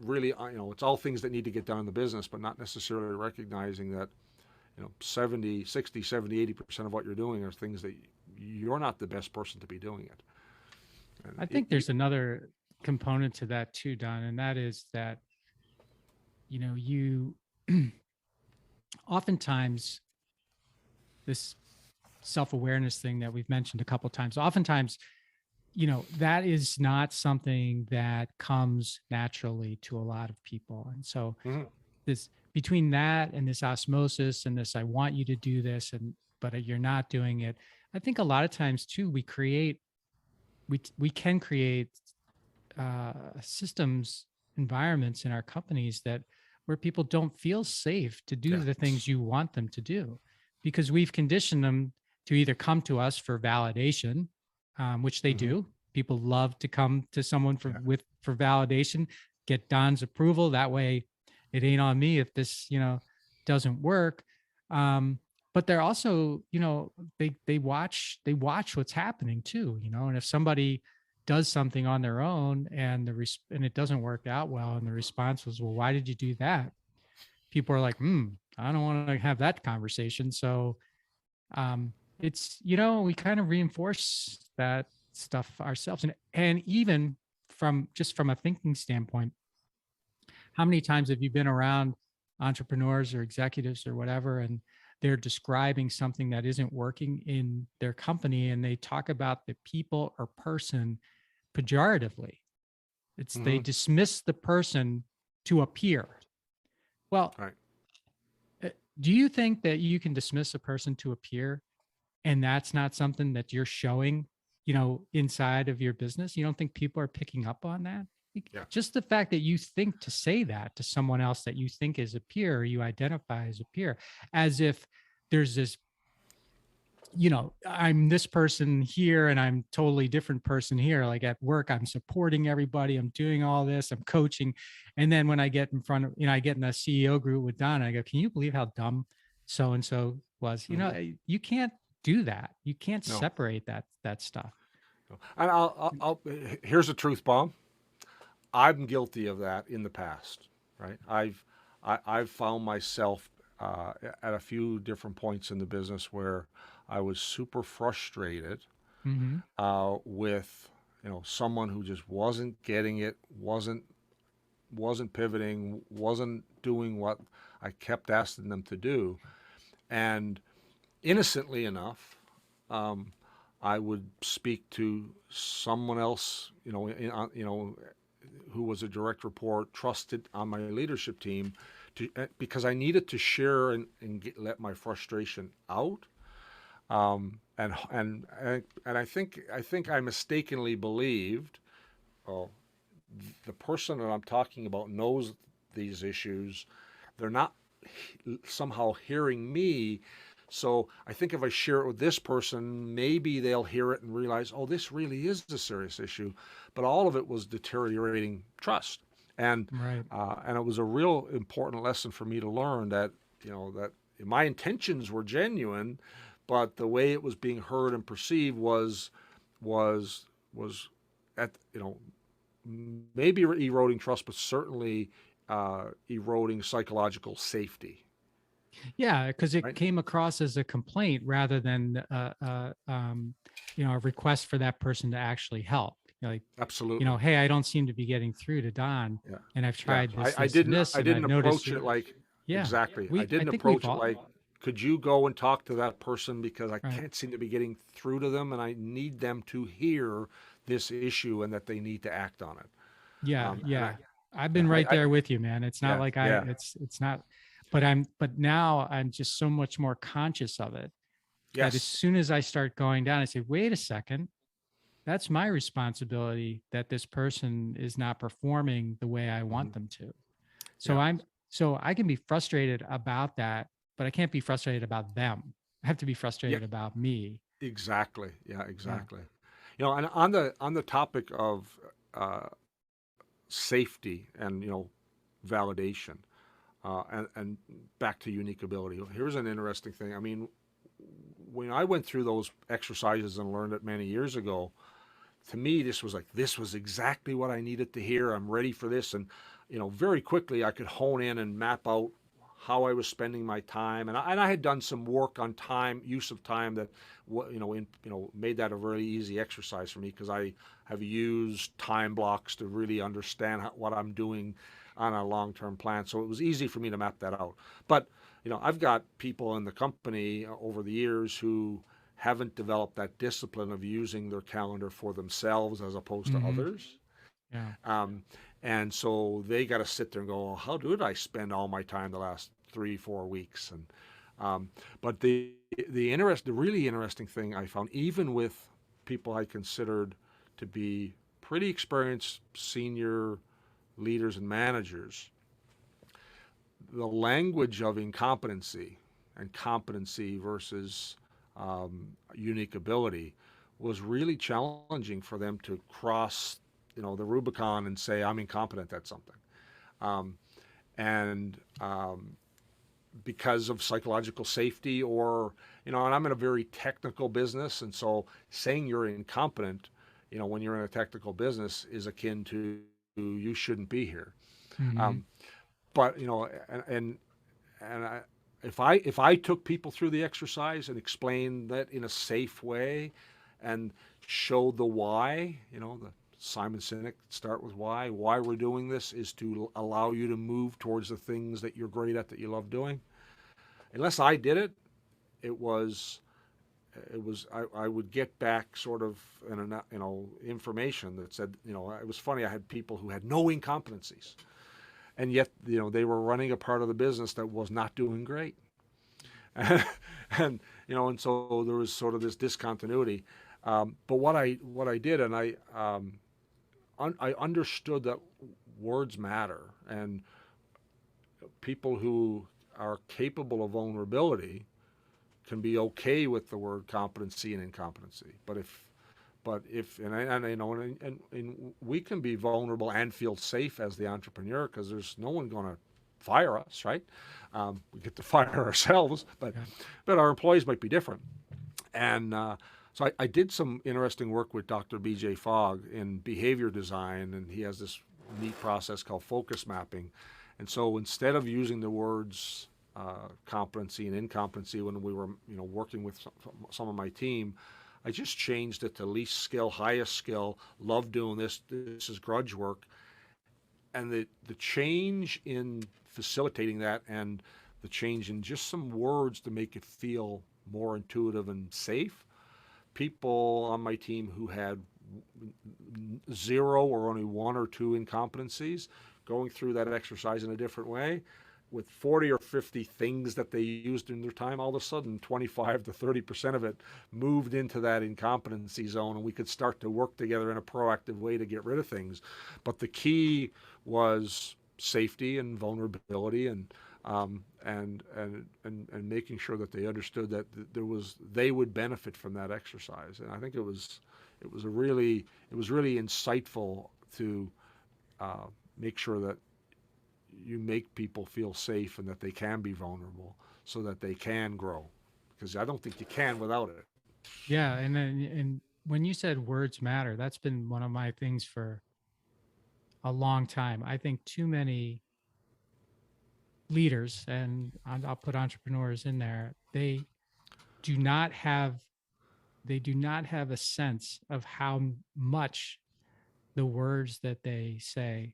really, it's all things that need to get done in the business, but not necessarily recognizing that 70, 60, 70, 80% of what you're doing are things that you're not the best person to be doing it. And I think there's another component to that too, Don, and that is that, you oftentimes, this self-awareness thing that we've mentioned a couple of times, oftentimes, that is not something that comes naturally to a lot of people. And so Mhm. this, between that and this osmosis and this, I want you to do this, but you're not doing it. I think a lot of times too, we can create systems, environments in our companies that where people don't feel safe to do the things Yes. you want them to do, because we've conditioned them to either come to us for validation, which they Hmm. do. People love to come to someone Yeah. for validation, get Don's approval. That way, it ain't on me if this doesn't work. Um, but they're also, they watch what's happening too, and if somebody does something on their own and and it doesn't work out well, and the response was, well, why did you do that? People are like, I don't want to have that conversation. So it's, we kind of reinforce that stuff ourselves. And even from a thinking standpoint, how many times have you been around entrepreneurs or executives or whatever, and they're describing something that isn't working in their company, and they talk about the people or person pejoratively? They Hmm. dismiss the person to appear. Well, Right. do you think that you can dismiss a person to appear, and that's not something that you're showing, inside of your business? You don't think people are picking up on that? Yeah. Just the fact that you think to say that to someone else that you think is a peer, or you identify as a peer, as if there's this, I'm this person here and I'm totally different person here. Like at work, I'm supporting everybody, I'm doing all this, I'm coaching. And then when I get in front of, I get in a CEO group with Don, I go, can you believe how dumb so and so was? Hmm. You can't do that. You can't No. separate that stuff. No. And here's a truth bomb. I'm guilty of that in the past, right? I've found myself at a few different points in the business where I was super frustrated Mm-hmm. with someone who just wasn't getting it, wasn't pivoting, wasn't doing what I kept asking them to do, and innocently enough, um, I would speak to someone else, who was a direct report, trusted on my leadership team, because I needed to share and let my frustration out. And I think I mistakenly believed, oh, the person that I'm talking about knows these issues. They're not somehow hearing me. So I think if I share it with this person, maybe they'll hear it and realize, oh, this really is a serious issue. But all of it was deteriorating trust, and Right. and it was a real important lesson for me to learn that that my intentions were genuine, but the way it was being heard and perceived was was at maybe eroding trust, but certainly eroding psychological safety. Yeah, because it Right? came across as a complaint rather than a request for that person to actually help. Like, Absolutely. hey, I don't seem to be getting through to Don, Yeah. and I've Yeah. tried I, this, I this, and didn't this, I and I've didn't noticed approach it. it like Yeah, exactly. I I didn't think we've approach it all like, could you go and talk to that person because I right. can't seem to be getting through to them and I need them to hear this issue and that they need to act on it. Yeah, And yeah. I've yeah, been right there with you, man. It's not yeah, like yeah. it's not, but now I'm just so much more conscious of it that as Yes. soon as I start going down, I say, wait a second, that's my responsibility that this person is not performing the way I want Hmm. them to. So Yeah. so I can be frustrated about that, but I can't be frustrated about them. I have to be Yeah. frustrated about me. Exactly. Yeah. Yeah. Exactly. And on the topic of uh, safety and validation, and back to unique ability. Here's an interesting thing. I mean, when I went through those exercises and learned it many years ago, to me, this was exactly what I needed to hear. I'm ready for this, and very quickly I could hone in and map out how I was spending my time, and I had done some work on time use of time that made that a really easy exercise for me because I have used time blocks to really understand what I'm doing on a long-term plan. So it was easy for me to map that out. But I've got people in the company over the years who haven't developed that discipline of using their calendar for themselves as opposed to Hmm. others. Yeah. Um, and so they got to sit there and go, well, how did I spend all my time the last 3, 4 weeks? And um, but the really interesting thing I found, even with people I considered to be pretty experienced senior leaders and managers, the language of incompetency and competency versus unique ability was really challenging for them to cross, the Rubicon and say, I'm incompetent at something. Um, and Because of psychological safety and I'm in a very technical business. And so saying you're incompetent, when you're in a technical business is akin to you shouldn't be here. Hmm. Um, but, and if I took people through the exercise and explained that in a safe way and showed the why, the Simon Sinek, start with why we're doing this is to allow you to move towards the things that you're great at, that you love doing. Unless I did it, it was I would get back sort of information that said, it was funny. I had people who had no incompetencies, and yet they were running a part of the business that was not doing great. And so there was sort of this discontinuity. But what I did, and I understood that words matter, and people who are capable of vulnerability can be okay with the word competency and incompetency. But if and we can be vulnerable and feel safe as the entrepreneur because there's no one going to fire us, right? We get to fire ourselves, but Yeah. but our employees might be different. And so I did some interesting work with Dr. B.J. Fogg in behavior design, and he has this neat process called focus mapping. And so instead of using the words competency and incompetency when we were working with some of my team, I just changed it to least skill, highest skill. Love doing this. This is grudge work, and the change in facilitating that, and the change in just some words to make it feel more intuitive and safe, people on my team who had zero or only one or two incompetencies, going through that exercise in a different way with 40 or 50 things that they used in their time, all of a sudden 25 to 30% of it moved into that incompetency zone, and we could start to work together in a proactive way to get rid of things. But the key was safety and vulnerability, and making sure that they understood that they would benefit from that exercise. And I think it was really insightful to make sure that you make people feel safe and that they can be vulnerable so that they can grow, because I don't think you can without it. Yeah, and when you said words matter, that's been one of my things for a long time. I think too many leaders, and I'll put entrepreneurs in there, do not have they do not have a sense of how much the words that they say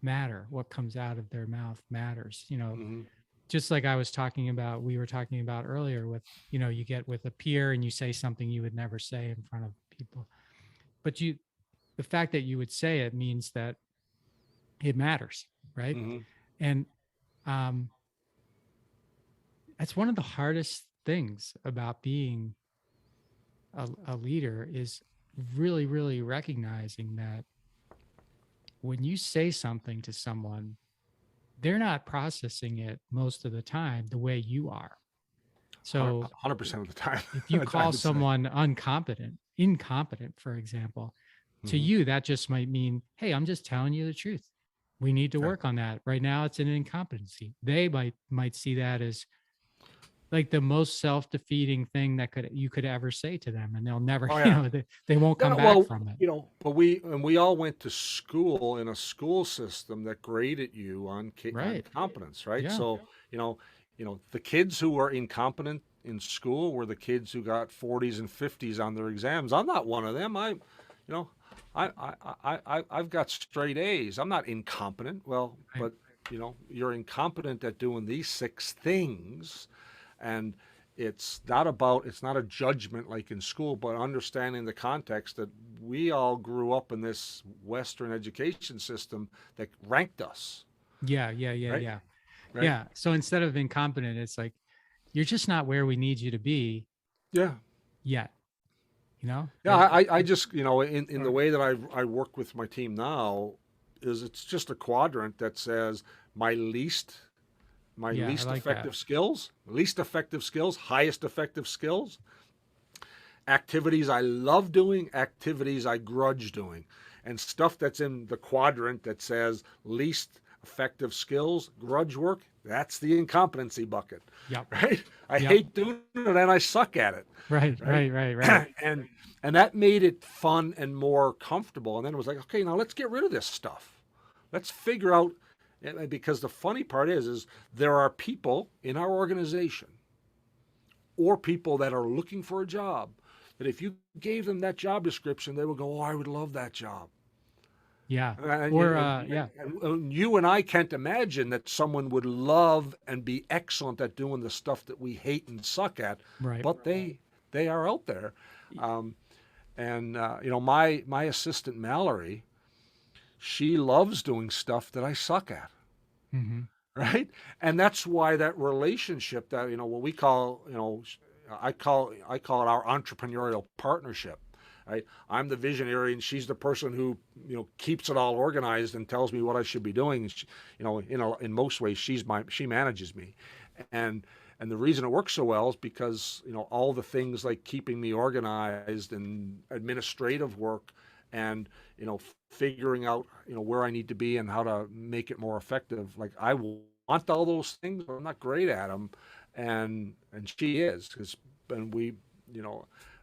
matter. What comes out of their mouth matters. Mm-hmm. Just like we were talking about earlier with, you get with a peer and you say something you would never say in front of people. But the fact that you would say it means that it matters, right? Mm-hmm. And um, that's one of the hardest things about being a leader, is really, really recognizing that when you say something to someone, they're not processing it most of the time the way you are. So 100% of the time. if you I call would say. someone incompetent, for example, to Mm-hmm. you, that just might mean, hey, I'm just telling you the truth. We need to Yeah. work on that. Right now, it's an incompetency. They might see that as like the most self-defeating thing that you could ever say to them, and they'll never, Oh yeah. they won't come Yeah, back well, from it. but we all went to school in a school system that graded you on Right. competence, right? Yeah. So, you know, the kids who were incompetent in school were the kids who got 40s and 50s on their exams. I'm not one of them. You know, I've got straight A's. I'm not incompetent. Well, Right. but you're incompetent at doing these six things, and it's not a judgment like in school, but understanding the context that we all grew up in this Western education system that ranked us, Yeah. Yeah. Yeah. right? Yeah. Right? Yeah. So instead of incompetent, it's like, you're just not where we need you to be Yeah. yet, Yeah, I just, in the or, way that I work with my team now, is it's just a quadrant that says my least my yeah, I least like that. effective skills, highest effective skills, activities I love doing, activities I grudge doing, and stuff that's in the quadrant that says least effective skills, grudge work, that's the incompetency bucket, Yep. right? I Yep. hate doing it and I suck at it, Right. right? Right. Right. Right. and that made it fun and more comfortable. And then it was like, okay, now let's get rid of this stuff. Let's figure out, because the funny part is there are people in our organization or people that are looking for a job that if you gave them that job description, they would go, "Oh, I would love that job." Yeah. And, Or yeah. and you and I can't imagine that someone would love and be excellent at doing the stuff that we hate and suck at, Right. but they are out there. Um, and my assistant Mallory, she loves doing stuff that I suck at. Mm-hmm. Right, and that's why that relationship, that what we call, I call it our entrepreneurial partnership, right? I'm the visionary and she's the person who keeps it all organized and tells me what I should be doing. And she, in most ways she manages me, and and the reason it works so well is because all the things like keeping me organized and administrative work, and figuring out where I need to be and how to make it more effective. Like I want all those things, but I'm not great at them, and she is, because and we,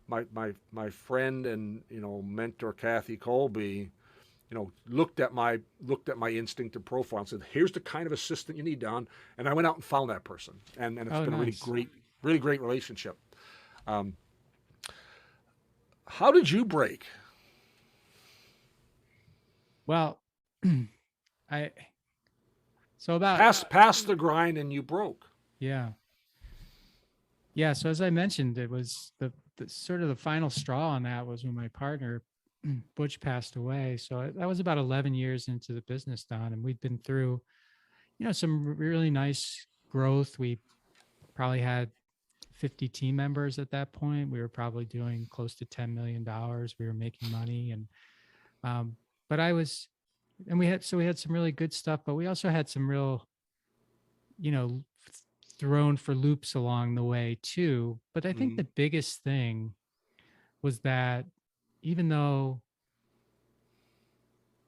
my friend and mentor Kathy Colby, looked at my instinctive profile and said, "Here's the kind of assistant you need, Don." And I went out and found that person, and it's Oh, been a nice. really great relationship. Um, how did you break? Well, I so about Pass the grind and you broke. yeah. Yeah. So as I mentioned, it was the sort of the final straw on that was when my partner Butch passed away. So that was about 11 years into the business, Don, and we'd been through, some really nice growth. We probably had 50 team members at that point. We were probably doing close to $10 million. We were making money, and um, but I was, and we had some really good stuff, but we also had some real, you know, thrown for loops along the way too. But I think Mm-hmm. the biggest thing was that even though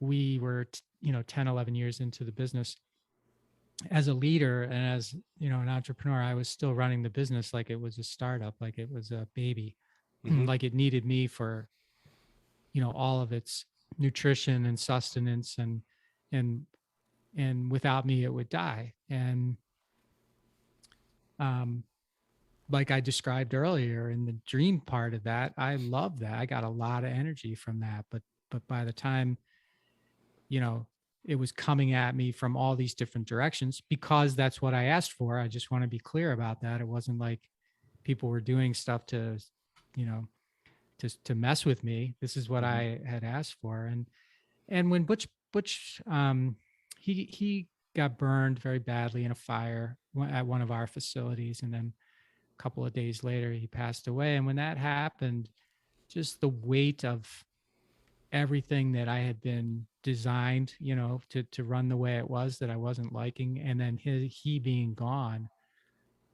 we were, 10, 11 years into the business, as a leader and as, an entrepreneur, I was still running the business like it was a startup, like it was a baby, Mm-hmm. like it needed me for, all of its nutrition and sustenance, and without me it would die. And um like I described earlier in the dream part of that, I love that. I got a lot of energy from that. But by the time, you know, it was coming at me from all these different directions, because that's what I asked for. I just want to be clear about that. It wasn't like people were doing stuff to, you know, to mess with me. This is what Mm-hmm. I had asked for. And when Butch he got burned very badly in a fire at one of our facilities, and then a couple of days later he passed away. And when that happened, just the weight of everything that I had been designed, to run the way it was, that I wasn't liking, and then he being gone.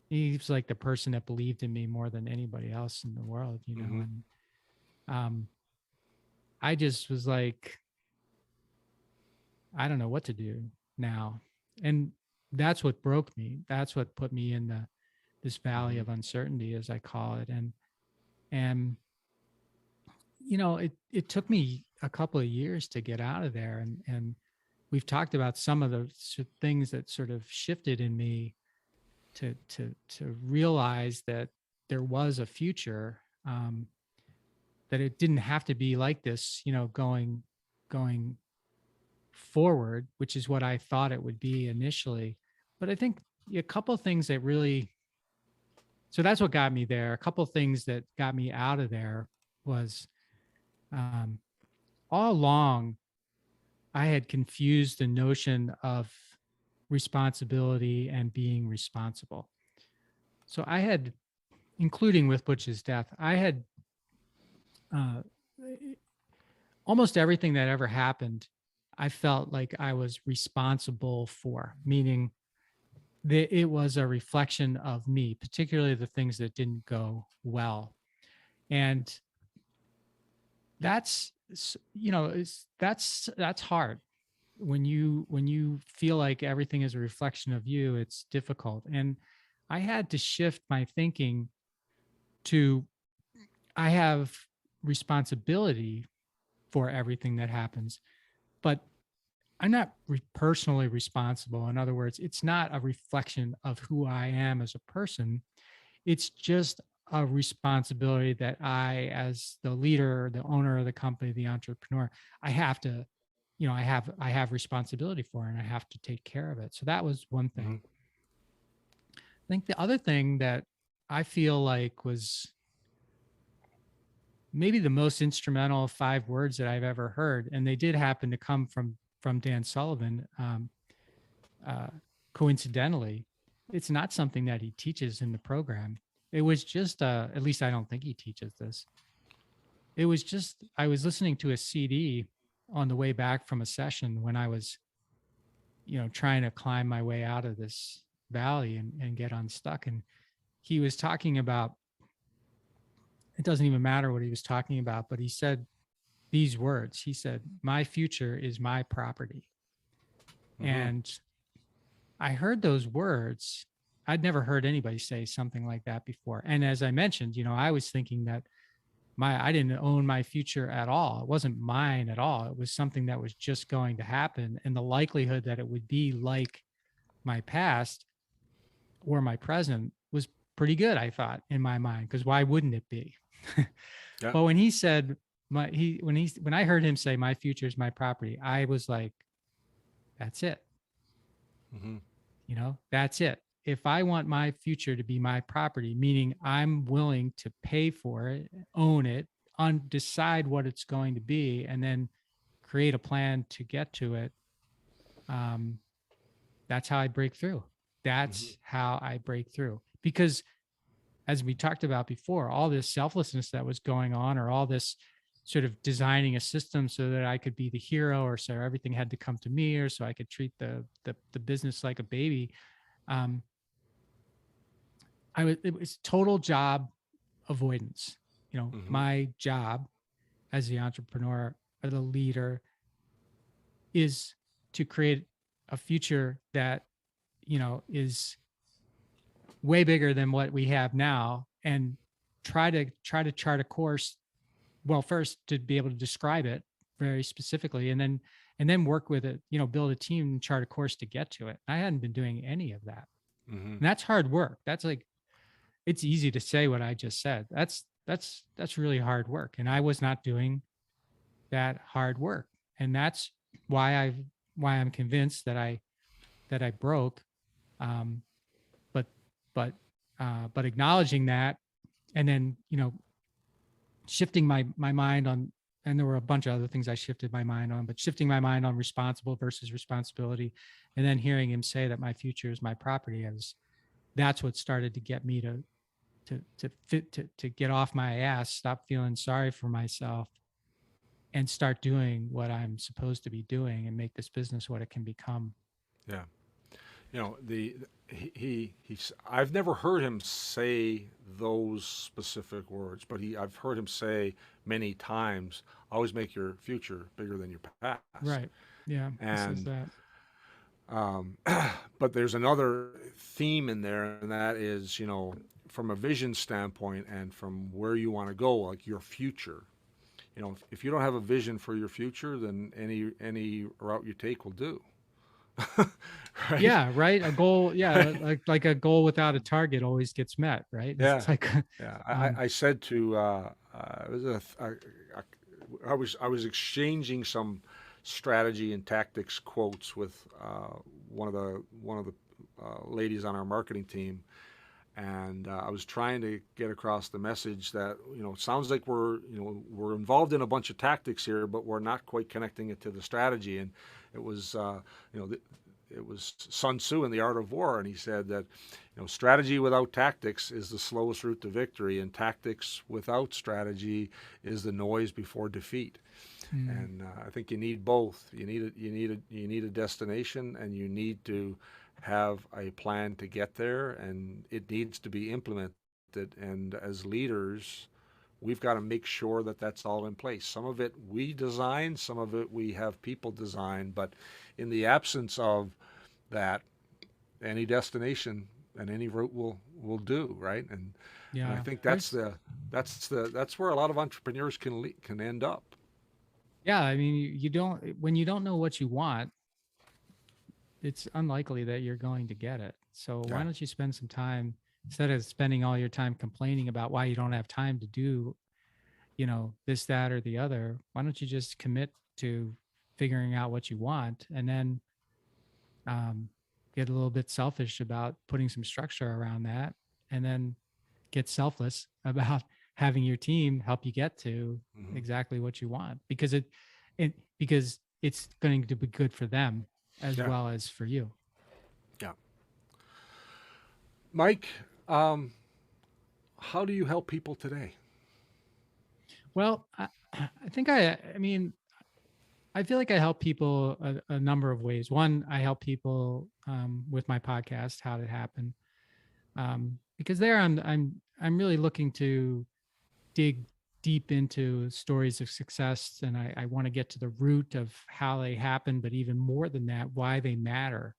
He was like the person that believed in me more than anybody else in the world. Mm-hmm. And um, I just was like, I don't know what to do now. And that's what broke me. That's what put me in this valley Mm-hmm. of uncertainty, as I call it. And it took me a couple of years to get out of there. And we've talked about some of the things that sort of shifted in me to realize that there was a future, that it didn't have to be like this, going forward, which is what I thought it would be initially. But I think a couple of things that really, so that's what got me there. A couple of things that got me out of there was, um, all along, I had confused the notion of responsibility and being responsible. So I had, including with Butch's death, I had uh, almost everything that ever happened, I felt like I was responsible for, meaning that it was a reflection of me, particularly the things that didn't go well. And that's, that's hard. When you feel like everything is a reflection of you, it's difficult. And I had to shift my thinking to, I have responsibility for everything that happens, but I'm not personally responsible. In other words, it's not a reflection of who I am as a person. It's just a responsibility that I, as the leader, the owner of the company, the entrepreneur, I have to, I have responsibility for, and I have to take care of it. So that was one thing. Mm-hmm. I think the other thing that I feel like was maybe the most instrumental 5 words that I've ever heard, and they did happen to come from Dan Sullivan. Uh, Coincidentally, it's not something that he teaches in the program. It was just, at least I don't think he teaches this. It was just, I was listening to a CD on the way back from a session when I was, trying to climb my way out of this valley and get unstuck. And he was talking about, it doesn't even matter what he was talking about, but he said these words. He said, "My future is my property." Mm-hmm. And I heard those words. I'd never heard anybody say something like that before. And as I mentioned, I was thinking that I didn't own my future at all. It wasn't mine at all. It was something that was just going to happen. And the likelihood that it would be like my past or my present was pretty good, I thought, in my mind, because why wouldn't it be? Yeah. But when he said when I heard him say my future is my property, I was like, that's it. Mm-hmm. That's it. if I want my future to be my property, meaning I'm willing to pay for it, own it, decide what it's going to be, and then create a plan to get to it, um, that's how I break through. Mhm. That's how I break through. Because as we talked about before, all this selflessness that was going on, or all this sort of designing a system so that I could be the hero, or so everything had to come to me, or so I could treat the business like a baby. Um, it was total job avoidance. You know, Mhm. my job as the entrepreneur or the leader is to create a future that, is way bigger than what we have now, and try to chart a course. Well, first to be able to describe it very specifically, and then work with it, build a team and chart a course to get to it. I hadn't been doing any of that. Mhm. And that's hard work. That's like, it's easy to say what I just said. That's really hard work. And I was not doing that hard work. And that's why I'm convinced that I broke. Um, but but acknowledging that, and then, shifting my mind on, and there were a bunch of other things I shifted my mind on, but shifting my mind on responsible versus responsibility, and then hearing him say that my future is my property, as that's what started to get me to get off my ass, stop feeling sorry for myself, and start doing what I'm supposed to be doing, and make this business what it can become. Yeah. He's I've never heard him say those specific words, but I've heard him say many times, always make your future bigger than your past. Right. Yeah. He says And that. um, but there's another theme in there, and that is, from a vision standpoint and from where you want to go, like your future. If you don't have a vision for your future, then any route you take will do. Right? Yeah, right. A goal, yeah, like a goal without a target always gets met, right? Yeah, It's like, yeah. um, I said to it was I was exchanging some strategy and tactics quotes with one of the ladies on our marketing team, and I was trying to get across the message that, it sounds like we're involved in a bunch of tactics here, but we're not quite connecting it to the strategy. And it was you know it was Sun Tzu in The Art of War, and he said that, strategy without tactics is the slowest route to victory, and tactics without strategy is the noise before defeat. mm, And I think you need both. You need a destination, and you need to have a plan to get there, and it needs to be implemented. And as leaders, we've got to make sure that that's all in place. Some of it we design, some of it we have people design, but in the absence of that, any destination and any route will do, right? And I yeah, think there's, that's where a lot of entrepreneurs can end up. yeah. I mean, you don't, when you don't know what you want, it's unlikely that you're going to get it. So why Yeah. don't you spend some time, instead of spending all your time complaining about why you don't have time to do, this, that, or the other? Why don't you just commit to figuring out what you want, and then, um, get a little bit selfish about putting some structure around that, and then get selfless about having your team help you get to Hmm. exactly what you want, because it's going to be good for them as Yeah. well as for you. Yeah. Mike, um, how do you help people today? Well, I think I mean, I feel like I help people a number of ways. One, I help people, with my podcast, How Did It Happen? Because there I'm really looking to dig deep into stories of success, and I want to get to the root of how they happen, but even more than that, why they matter.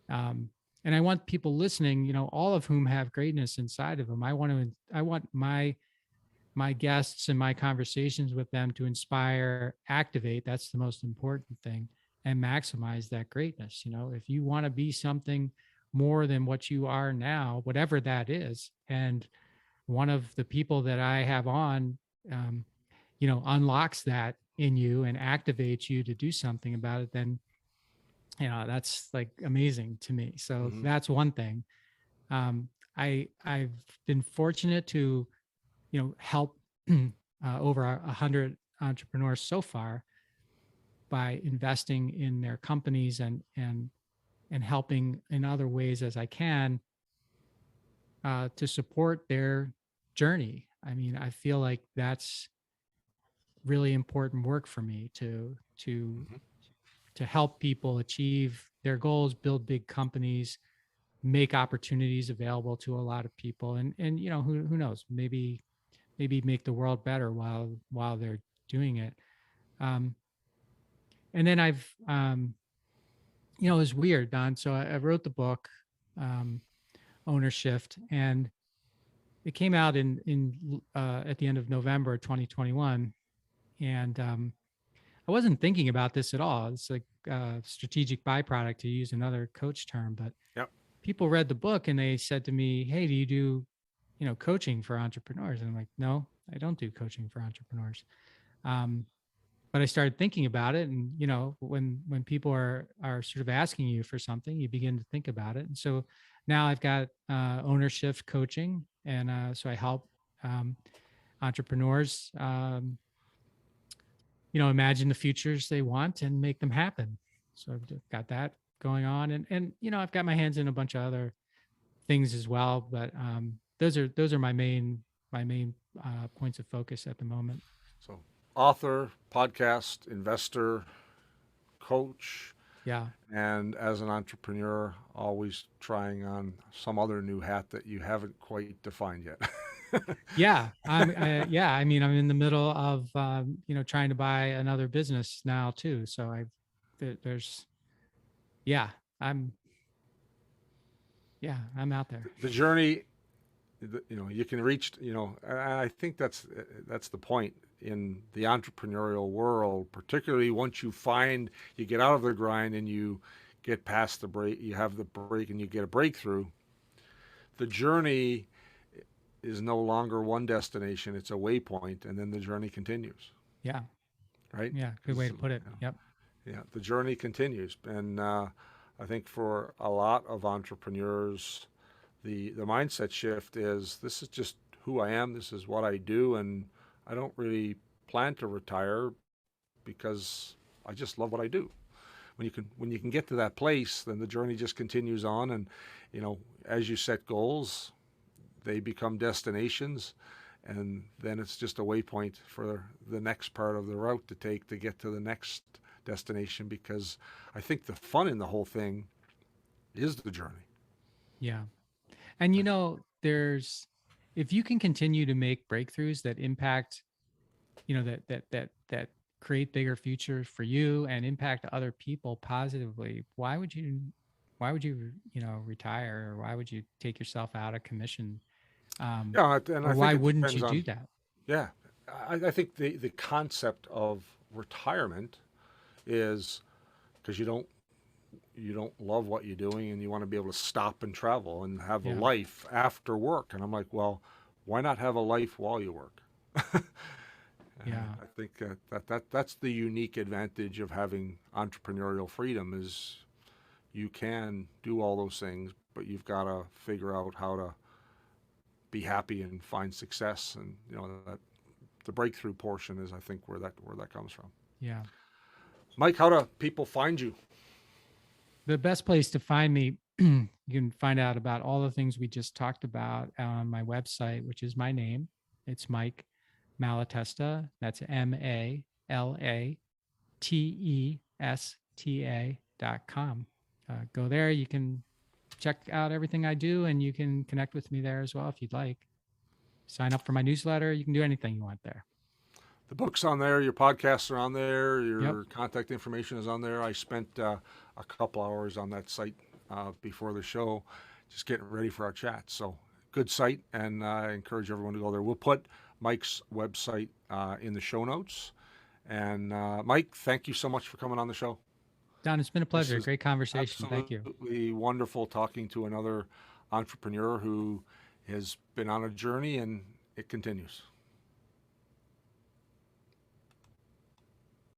Um, and I want people listening, all of whom have greatness inside of them. I want my guests and my conversations with them to inspire, activate. That's the most important thing, and maximize that greatness. If you want to be something more than what you are now, whatever that is, and one of the people that I have on, um, unlocks that in you and activates you to do something about it, then, that's like amazing to me. So Hmm. that's one thing. I've been fortunate to, help over 100 entrepreneurs so far by investing in their companies and helping in other ways as I can to support their journey. I mean, I feel like that's really important work for me Mhm. to help people achieve their goals, build big companies, make opportunities available to a lot of people, and who knows, maybe make the world better while they're doing it. Um, and then it was weird, Don. So I wrote the book, um, Ownership, and it came out in at the end of November 2021, and I wasn't thinking about this at all. It's like a strategic byproduct, to use another coach term, but Yep. people read the book and they said to me, "Hey, do you do, coaching for entrepreneurs?" And I'm like, "No, I don't do coaching for entrepreneurs." Um, but I started thinking about it, and when people are sort of asking you for something, you begin to think about it. And so now I've got ownership coaching, and so I help um, entrepreneurs, imagine the futures they want and make them happen. So I've got that going on, and I've got my hands in a bunch of other things as well. But those are my main points of focus at the moment. So, author, podcast, investor, coach, Yeah. and as an entrepreneur, always trying on some other new hat that you haven't quite defined yet. Yeah, yeah. I mean, I'm in the middle of trying to buy another business now too. So there's yeah, I'm I'm out there. The journey, you can reach, I think that's the point in the entrepreneurial world, particularly once you get out of the grind and you get past the break, you have the break and you get a breakthrough. The journey is no longer one destination; it's a waypoint, and then the journey continues, Yeah, right? yeah. Good way Because to put it. Yep. yeah, the journey continues, and I think for a lot of entrepreneurs, the mindset shift is this is just who I am, this is what I do, and I don't really plan to retire because I just love what I do. When you can get to that place, then the journey just continues on, and as you set goals, they become destinations, and then it's just a waypoint for the next part of the route to take to get to the next destination, because I think the fun in the whole thing is the journey. Yeah. And there's if you can continue to make breakthroughs that impact, that create bigger futures for you and impact other people positively, why would you retire, or why would you take yourself out of commission? Yeah, and Or I think why it wouldn't you depends do on, that? yeah, I think the concept of retirement is because you don't love what you're doing and you want to be able to stop and travel and have a Yeah. life after work. And I'm like, well, why not have a life while you work? And Yeah. I think that's the unique advantage of having entrepreneurial freedom is you can do all those things, but you've got to figure out how to be happy and find success. And that the breakthrough portion is, I think, where that comes from. Yeah. Mike, how do people find you? The best place to find me, you can find out about all the things we just talked about on my website, which is my name. It's Mike Malatesta. That's Malatesta.com. Go there. You can check out everything I do, and you can connect with me there as well if you'd like. Sign up for my newsletter. You can do anything you want there. The book's on there, your podcasts are on there, Yep. your contact information is on there. I spent a couple hours on that site before the show, just getting ready for our chat. So good site, and I encourage everyone to go there. We'll put Mike's website in the show notes. And Mike, thank you so much for coming on the show. Don, it's been a This pleasure. is Great conversation. Thank you. absolutely wonderful talking to another entrepreneur who has been on a journey and it continues.